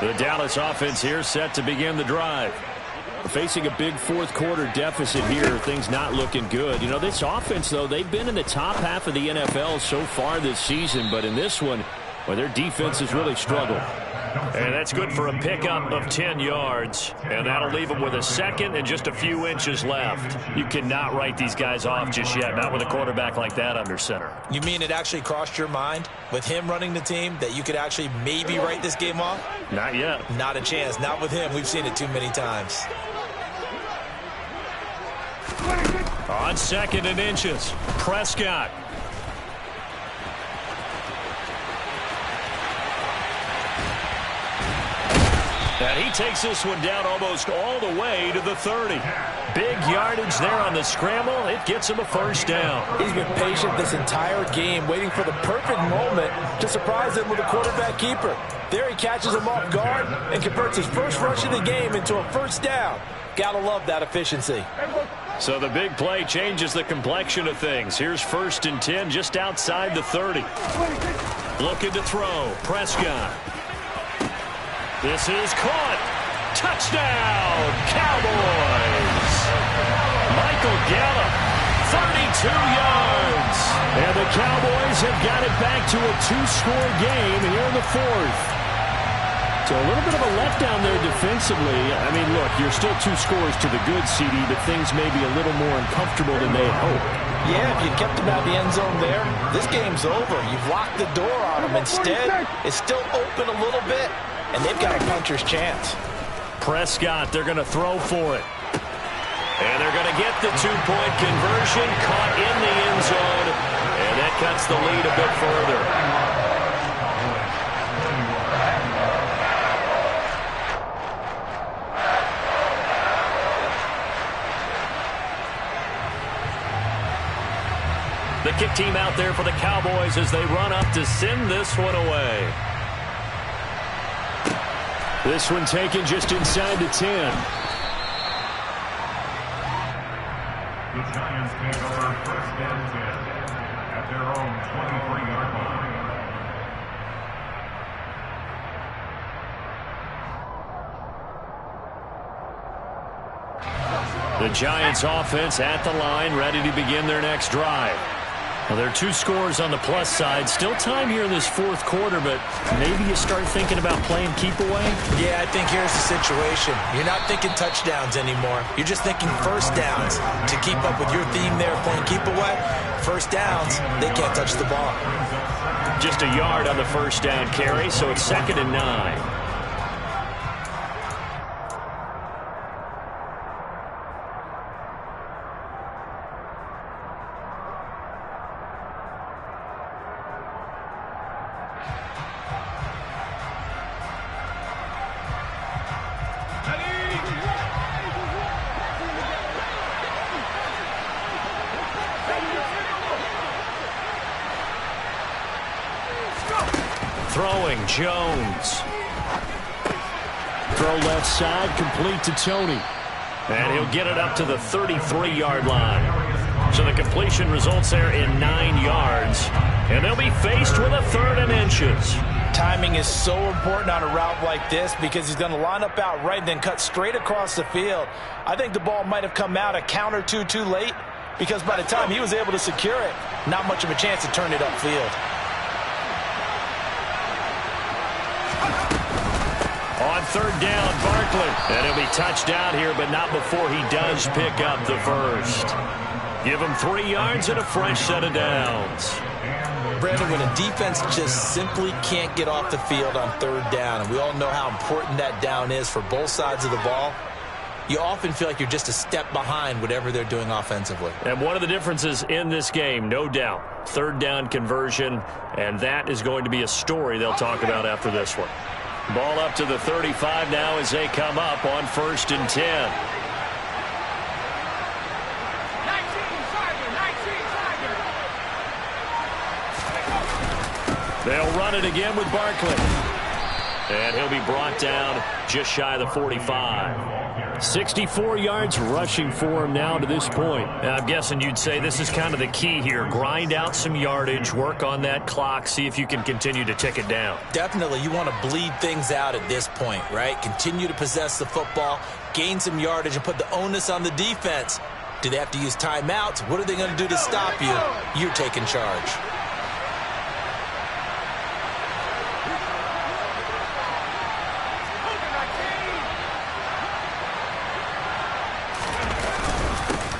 The Dallas offense here set to begin the drive. Facing a big fourth quarter deficit here, things not looking good. You know, this offense, though, they've been in the top half of the NFL so far this season, but in this one, well, their defense has really struggled. And that's good for a pickup of 10 yards, and that'll leave them with a second and just a few inches left. You cannot write these guys off just yet, not with a quarterback like that under center. You mean it actually crossed your mind with him running the team that you could actually maybe write this game off? Not yet. Not a chance. Not with him. We've seen it too many times. On 2nd and inches, Prescott. And he takes this one down almost all the way to the 30. Big yardage there on the scramble. It gets him a first down. He's been patient this entire game, waiting for the perfect moment to surprise him with a quarterback keeper. There he catches him off guard and converts his first rush of the game into a first down. Gotta love that efficiency. So the big play changes the complexion of things. Here's 1st and 10 just outside the 30. Looking to throw. Prescott. This is caught. Touchdown, Cowboys. Michael Gallup, 32 yards. And the Cowboys have got it back to a two-score game here in the fourth. So a little bit of a letdown there defensively. I mean, look, you're still 2 scores to the good, CD, but things may be a little more uncomfortable than they had hoped. Yeah, if you kept them out of the end zone there, this game's over. You've locked the door on them. Instead, it's still open a little bit, and they've got a puncher's chance. Prescott, they're going to throw for it. And they're going to get the 2-point conversion, caught in the end zone, and that cuts the lead a bit further. The kick team out there for the Cowboys as they run up to send this one away. This one taken just inside the 10. The Giants take over first and 10 at their own 23-yard line. The Giants offense at the line, ready to begin their next drive. Well, there are 2 scores on the plus side. Still time here in this fourth quarter, but maybe you start thinking about playing keep away? Yeah, I think here's the situation. You're not thinking touchdowns anymore. You're just thinking first downs. To keep up with your theme there, playing keep away, first downs, they can't touch the ball. Just a yard on the first down carry, so it's 2nd and 9. Throwing, Jones. Throw left side, complete to Tony. And he'll get it up to the 33-yard line. So the completion results there in 9 yards. And they'll be faced with a 3rd and inches. Timing is so important on a route like this because he's going to line up out right and then cut straight across the field. I think the ball might have come out a count or two too late because by the time he was able to secure it, not much of a chance to turn it upfield. On 3rd down, Barkley. And he'll be touched out here, but not before he does pick up the first. Give him 3 yards and a fresh set of downs. Brandon, when a defense just simply can't get off the field on 3rd down, and we all know how important that down is for both sides of the ball, you often feel like you're just a step behind whatever they're doing offensively. And one of the differences in this game, no doubt, 3rd down conversion, and that is going to be a story they'll talk about after this one. Ball up to the 35 now as they come up on 1st and 10. 19, they'll run it again with Barkley. And he'll be brought down just shy of the 45. 64 yards rushing for him now to this point. I'm guessing you'd say this is kind of the key here. Grind out some yardage, work on that clock, see if you can continue to tick it down. Definitely, you want to bleed things out at this point, right? Continue to possess the football, gain some yardage, and put the onus on the defense. Do they have to use timeouts? What are they going to do to stop you? You're taking charge.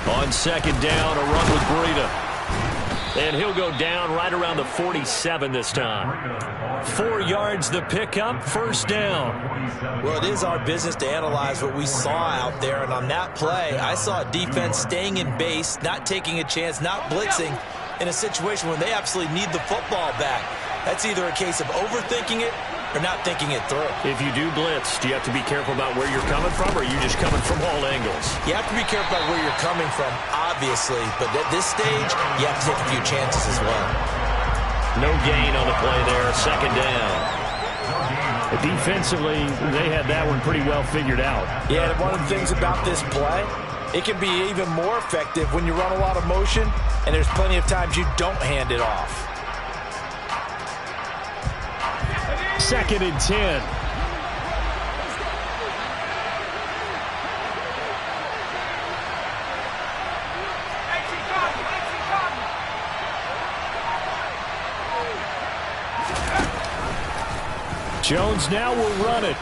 On 2nd down, a run with Breida. And he'll go down right around the 47 this time. 4 yards the pickup, 1st down. Well, it is our business to analyze what we saw out there. And on that play, I saw a defense staying in base, not taking a chance, not blitzing in a situation where they absolutely need the football back. That's either a case of overthinking it or not thinking it through. If you do blitz, do you have to be careful about where you're coming from, or are you just coming from all angles? You have to be careful about where you're coming from, obviously, but at this stage, you have to take a few chances as well. No gain on the play there, 2nd down. Defensively, they had that one pretty well figured out. Yeah, and one of the things about this play, it can be even more effective when you run a lot of motion, and there's plenty of times you don't hand it off. 2nd and 10. Jones now will run it.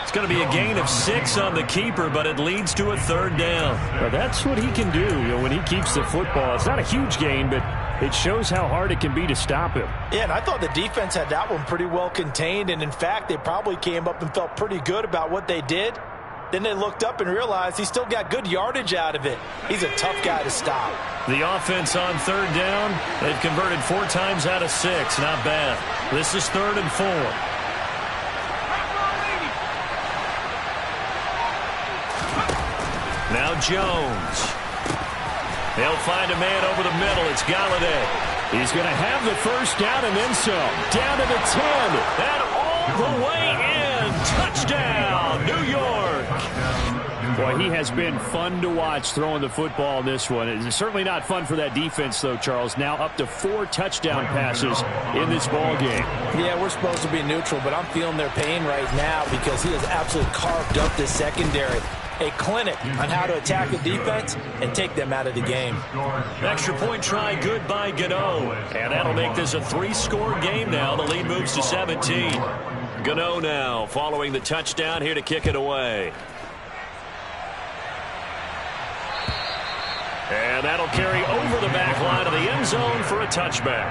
It's going to be a gain of 6 on the keeper, but it leads to a 3rd down. Now that's what he can do, when he keeps the football. It's not a huge gain, but it shows how hard it can be to stop him. Yeah, and I thought the defense had that one pretty well contained, and in fact, they probably came up and felt pretty good about what they did. Then they looked up and realized he still got good yardage out of it. He's a tough guy to stop. The offense on 3rd down, they've converted 4 times out of 6. Not bad. This is 3rd and 4. Now Jones. They'll find a man over the middle. It's Galladay. He's going to have the 1st down and then some. Down to the 10. And The way in. Touchdown, New York. Boy, he has been fun to watch throwing the football in this one. It's certainly not fun for that defense, though, Charles. Now up to 4 touchdown passes in this ball game. Yeah, we're supposed to be neutral, but I'm feeling their pain right now because he has absolutely carved up this secondary. A clinic on how to attack the defense and take them out of the game. Extra point try good by Gano. And that'll make this a 3-score game now. The lead moves to 17. Gano now following the touchdown here to kick it away. And that'll carry over the back line of the end zone for a touchback.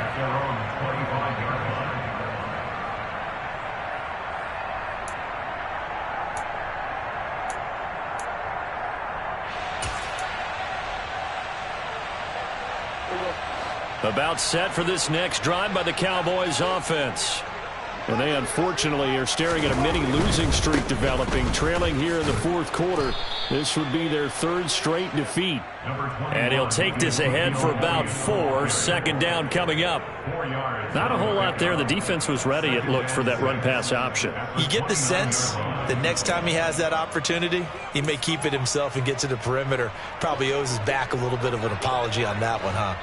About set for this next drive by the Cowboys offense. And they unfortunately are staring at a mini losing streak developing, trailing here in the 4th quarter. This would be their 3rd straight defeat. And he'll take this ahead for about 4. 2nd down coming up. Not a whole lot there. The defense was ready, it looked, for that run-pass option. You get the sense that next time he has that opportunity, he may keep it himself and get to the perimeter. Probably owes his back a little bit of an apology on that one, huh?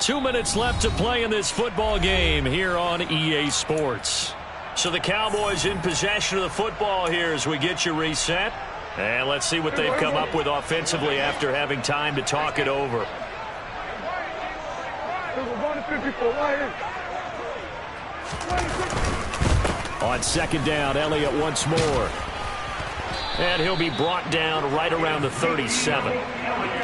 2 minutes left to play in this football game here on EA Sports. So the Cowboys in possession of the football here as we get you reset. And let's see what they've come up with offensively after having time to talk it over. On 2nd down, Elliott once more. And he'll be brought down right around the 37.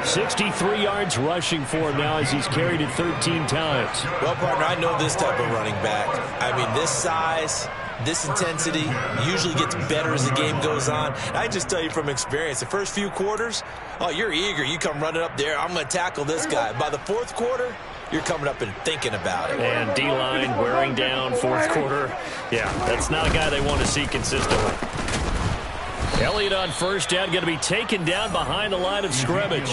63 yards rushing for him now as he's carried it 13 times. Well, partner, I know this type of running back. I mean, this size, this intensity usually gets better as the game goes on. I just tell you from experience, the first few quarters, oh, you're eager. You come running up there, I'm going to tackle this guy. By the 4th quarter, you're coming up and thinking about it. And D-line wearing down 4th quarter. Yeah, that's not a guy they want to see consistently. Elliott on 1st down, going to be taken down behind the line of scrimmage.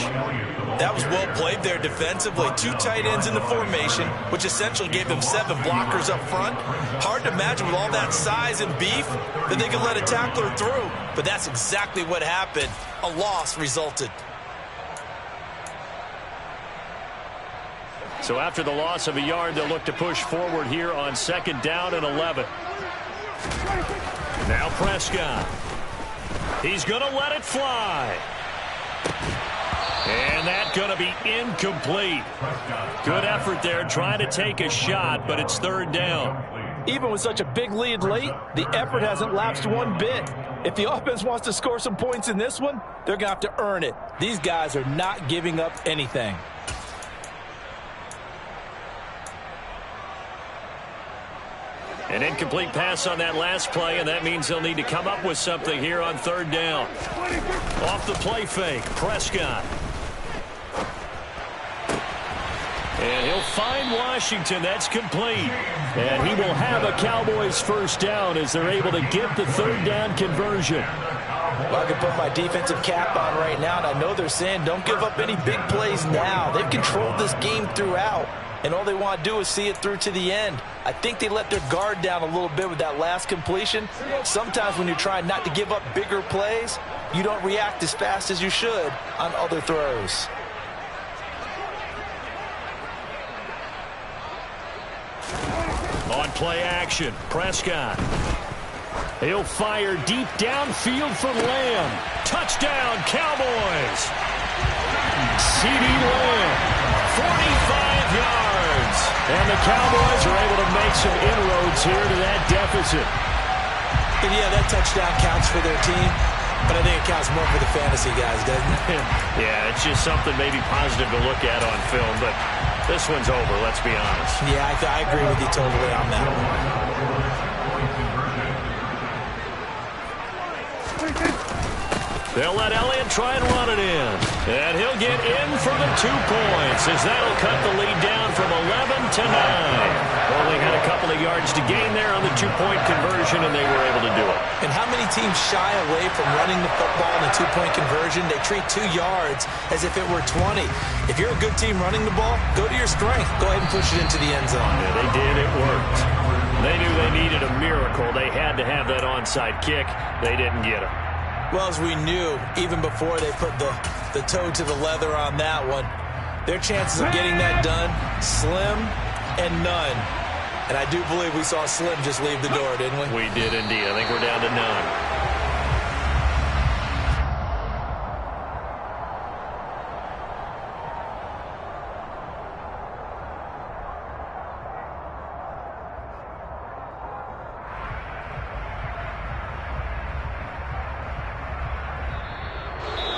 That was well played there defensively. 2 tight ends in the formation, which essentially gave them 7 blockers up front. Hard to imagine with all that size and beef that they could let a tackler through. But that's exactly what happened. A loss resulted. So after the loss of a yard, they'll look to push forward here on 2nd down and 11. Now Prescott. He's going to let it fly. And that's going to be incomplete. Good effort there trying to take a shot, but it's 3rd down. Even with such a big lead late, the effort hasn't lapsed one bit. If the offense wants to score some points in this one, they're going to have to earn it. These guys are not giving up anything. An incomplete pass on that last play, and that means they'll need to come up with something here on 3rd down. Off the play fake, Prescott. And he'll find Washington. That's complete. And he will have a Cowboys 1st down as they're able to get the 3rd down conversion. Well, I can put my defensive cap on right now, and I know they're saying don't give up any big plays now. They've controlled this game throughout, and all they want to do is see it through to the end. I think they let their guard down a little bit with that last completion. Sometimes when you're trying not to give up bigger plays, you don't react as fast as you should on other throws. On play action, Prescott. He'll fire deep downfield for Lamb. Touchdown, Cowboys. CeeDee Lamb, 45 yards. And the Cowboys are able to make some inroads here to that deficit. And yeah, that touchdown counts for their team, but I think it counts more for the fantasy guys, doesn't it? Yeah, it's just something maybe positive to look at on film, but this one's over, let's be honest. Yeah, I agree with you totally on that one. They'll let Elliott try and run it in. And he'll get in for the 2 points as that'll cut the lead down from 11 to 9. Only had a couple of yards to gain there on the 2-point conversion, and they were able to do it. And how many teams shy away from running the football in a 2-point conversion? They treat 2 yards as if it were 20. If you're a good team running the ball, go to your strength. Go ahead and push it into the end zone. Yeah, they did. It worked. They knew they needed a miracle. They had to have that onside kick. They didn't get it. Well, as we knew, even before they put the toe to the leather on that one, their chances of getting that done, slim and none. And I do believe we saw Slim just leave the door, didn't we? We did indeed. I think we're down to none.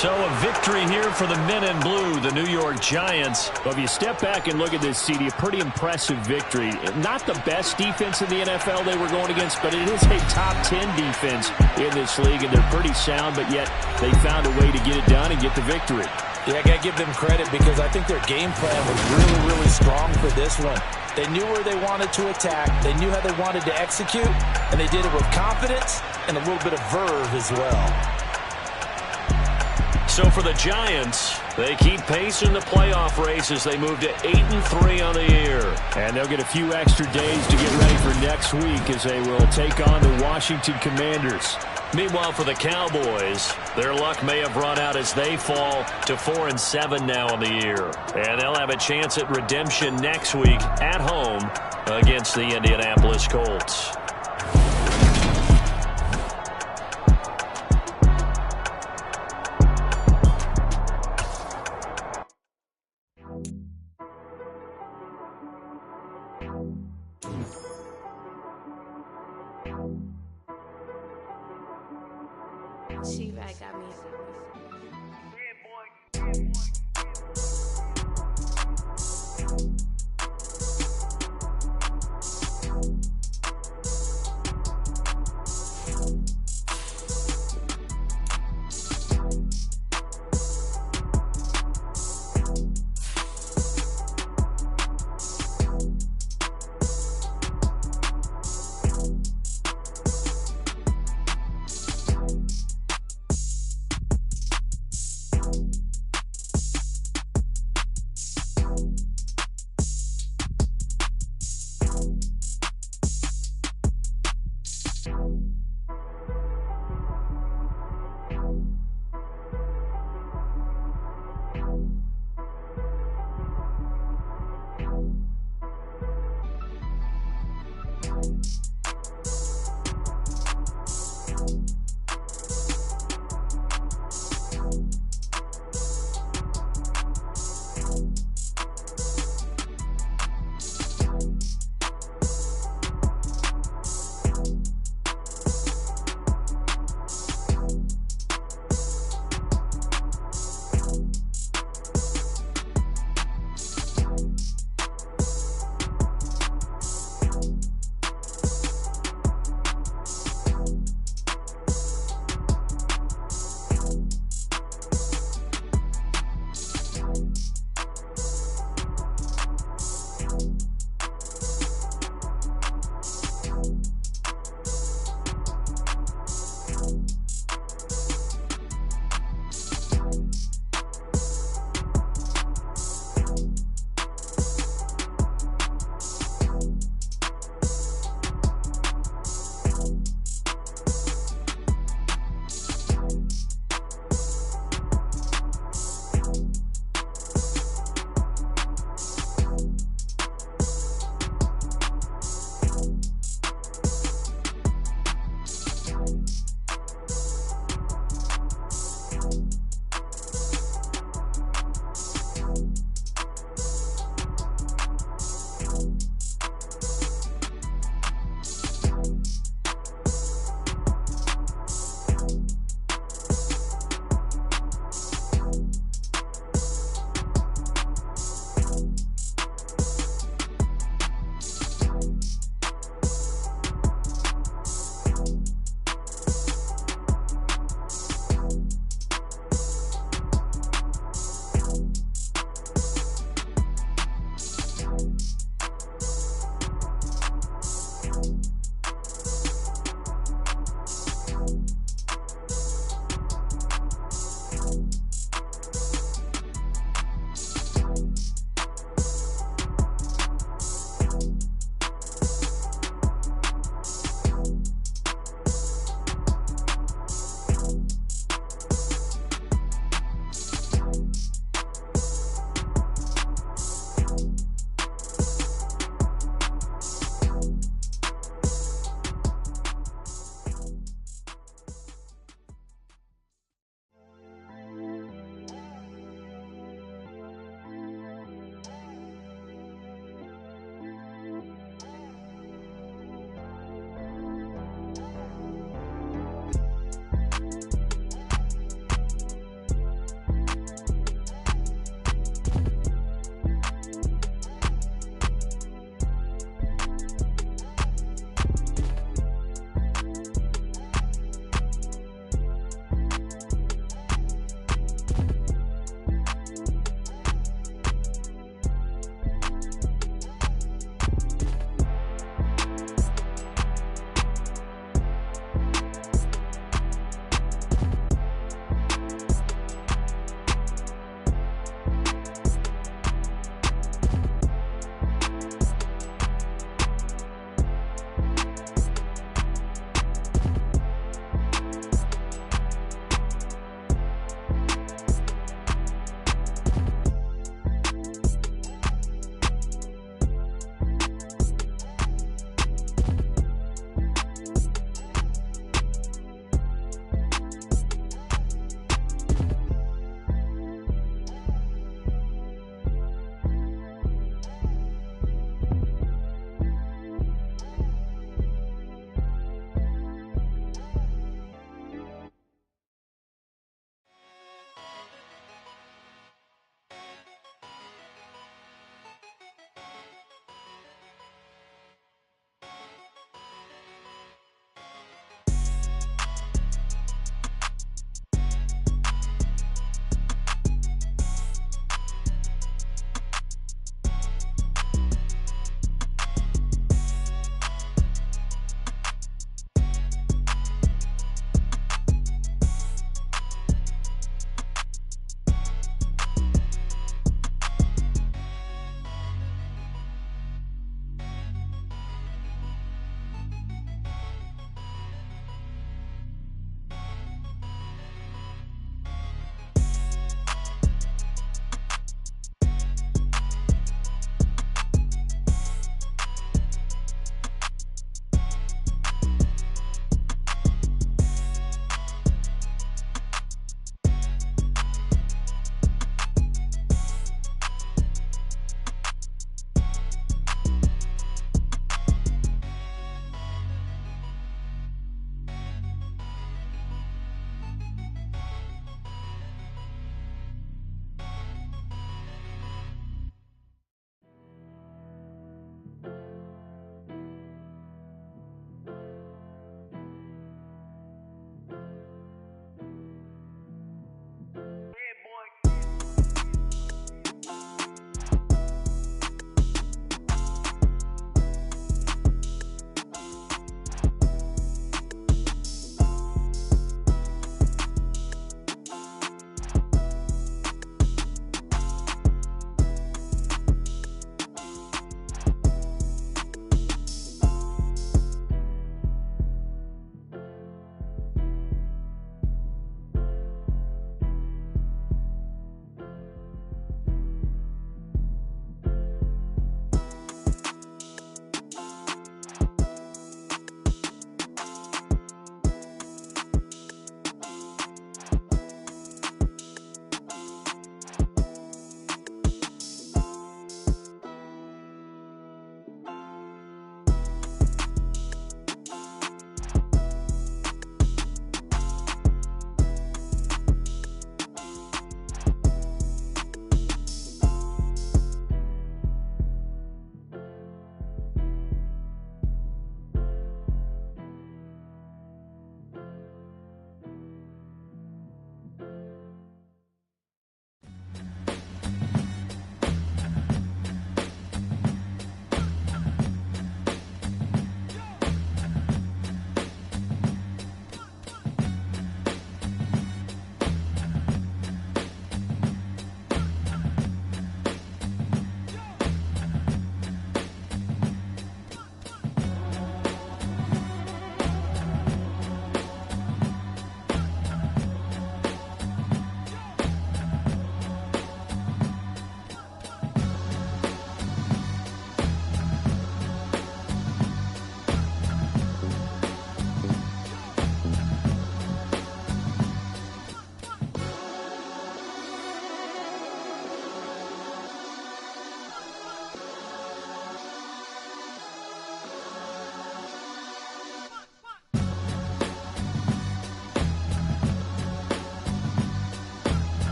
So a victory here for the men in blue, the New York Giants. Well, if you step back and look at this, CD, a pretty impressive victory. Not the best defense in the NFL they were going against, but it is a top 10 defense in this league, and they're pretty sound, but yet they found a way to get it done and get the victory. Yeah, I got to give them credit because I think their game plan was really, really strong for this one. They knew where they wanted to attack. They knew how they wanted to execute, and they did it with confidence and a little bit of verve as well. So for the Giants, they keep pace in the playoff race as they move to 8-3 on the year. And they'll get a few extra days to get ready for next week as they will take on the Washington Commanders. Meanwhile, for the Cowboys, their luck may have run out as they fall to 4-7 now on the year. And they'll have a chance at redemption next week at home against the Indianapolis Colts. She-Rag got me.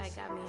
T-Bag got me.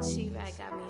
She-Rag got me.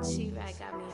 She-Rag got me.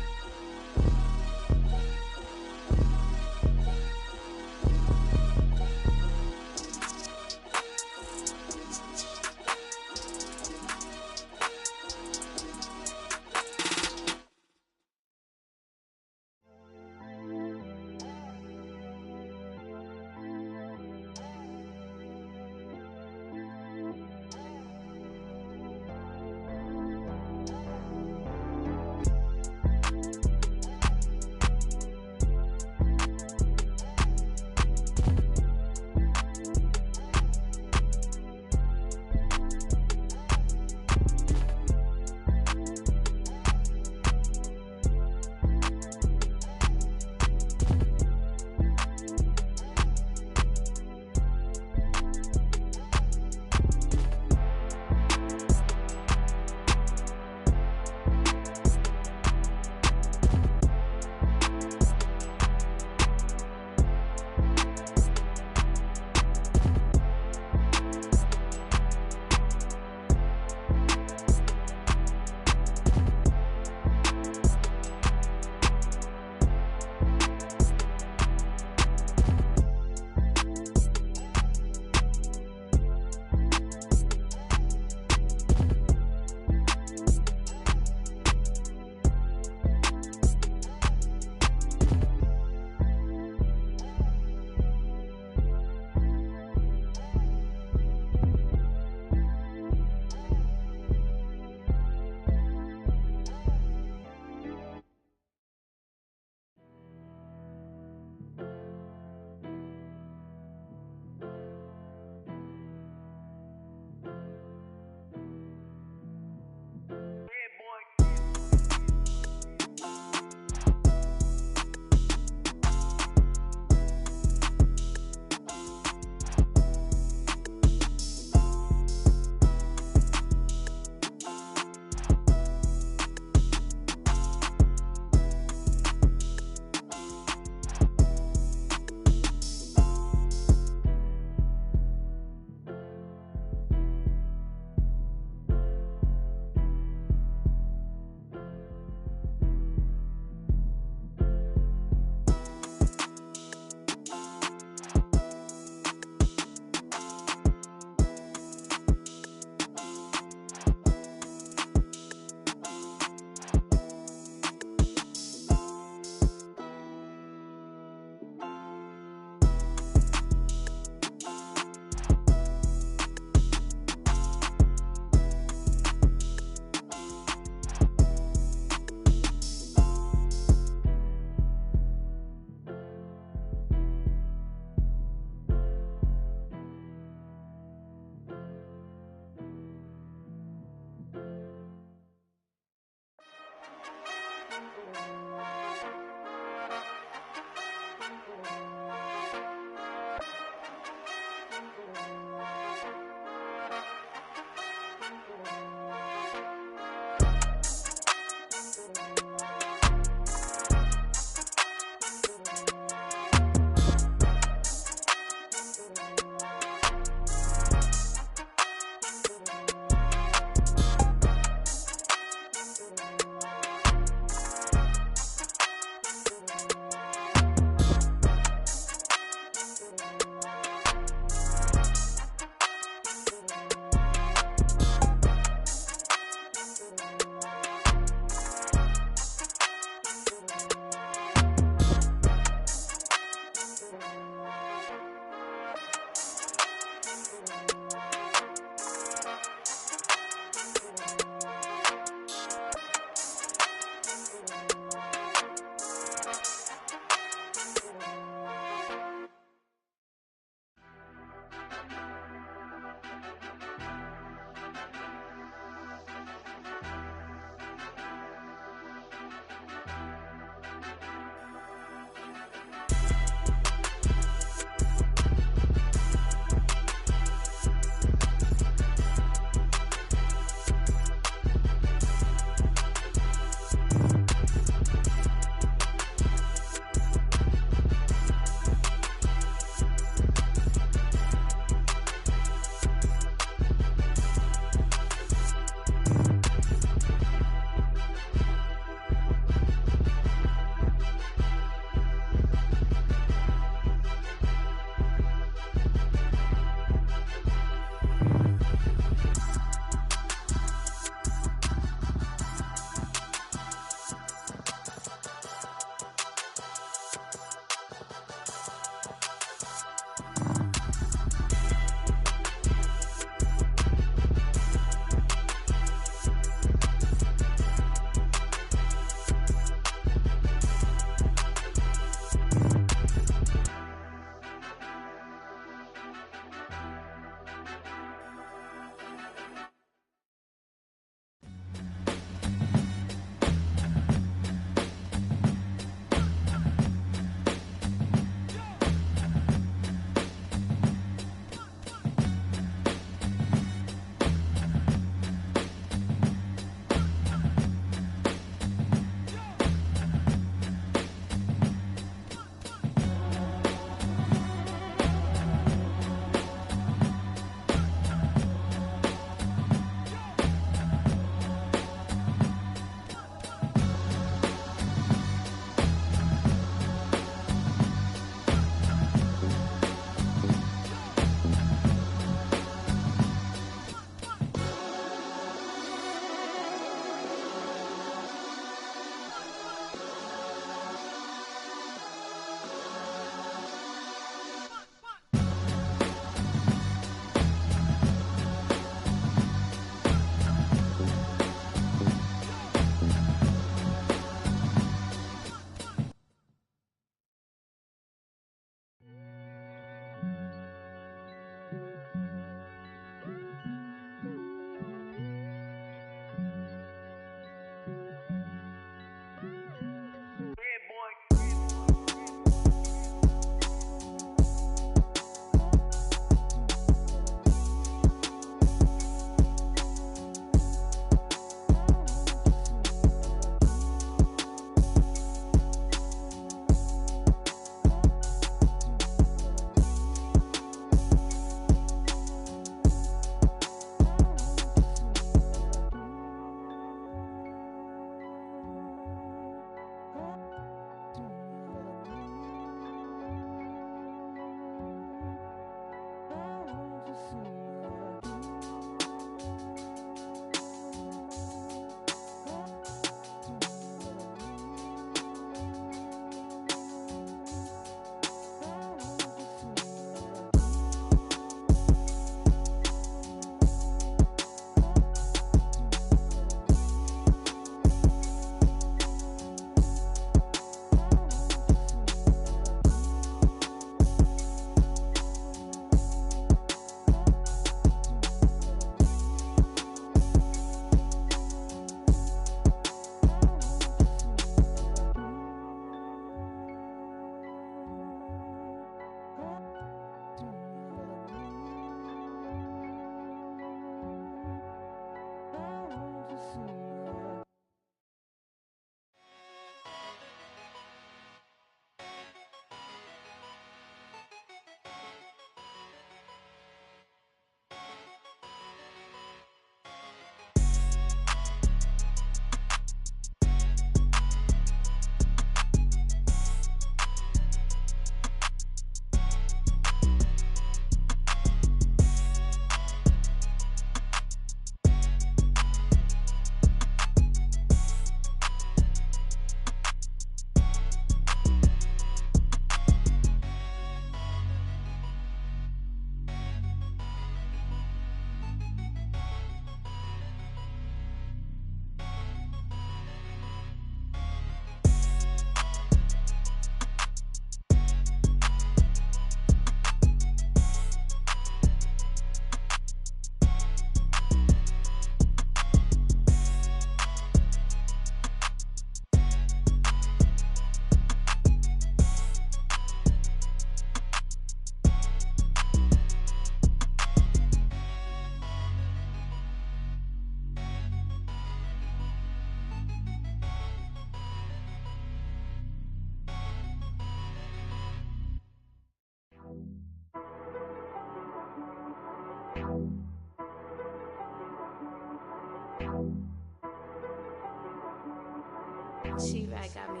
She right got me.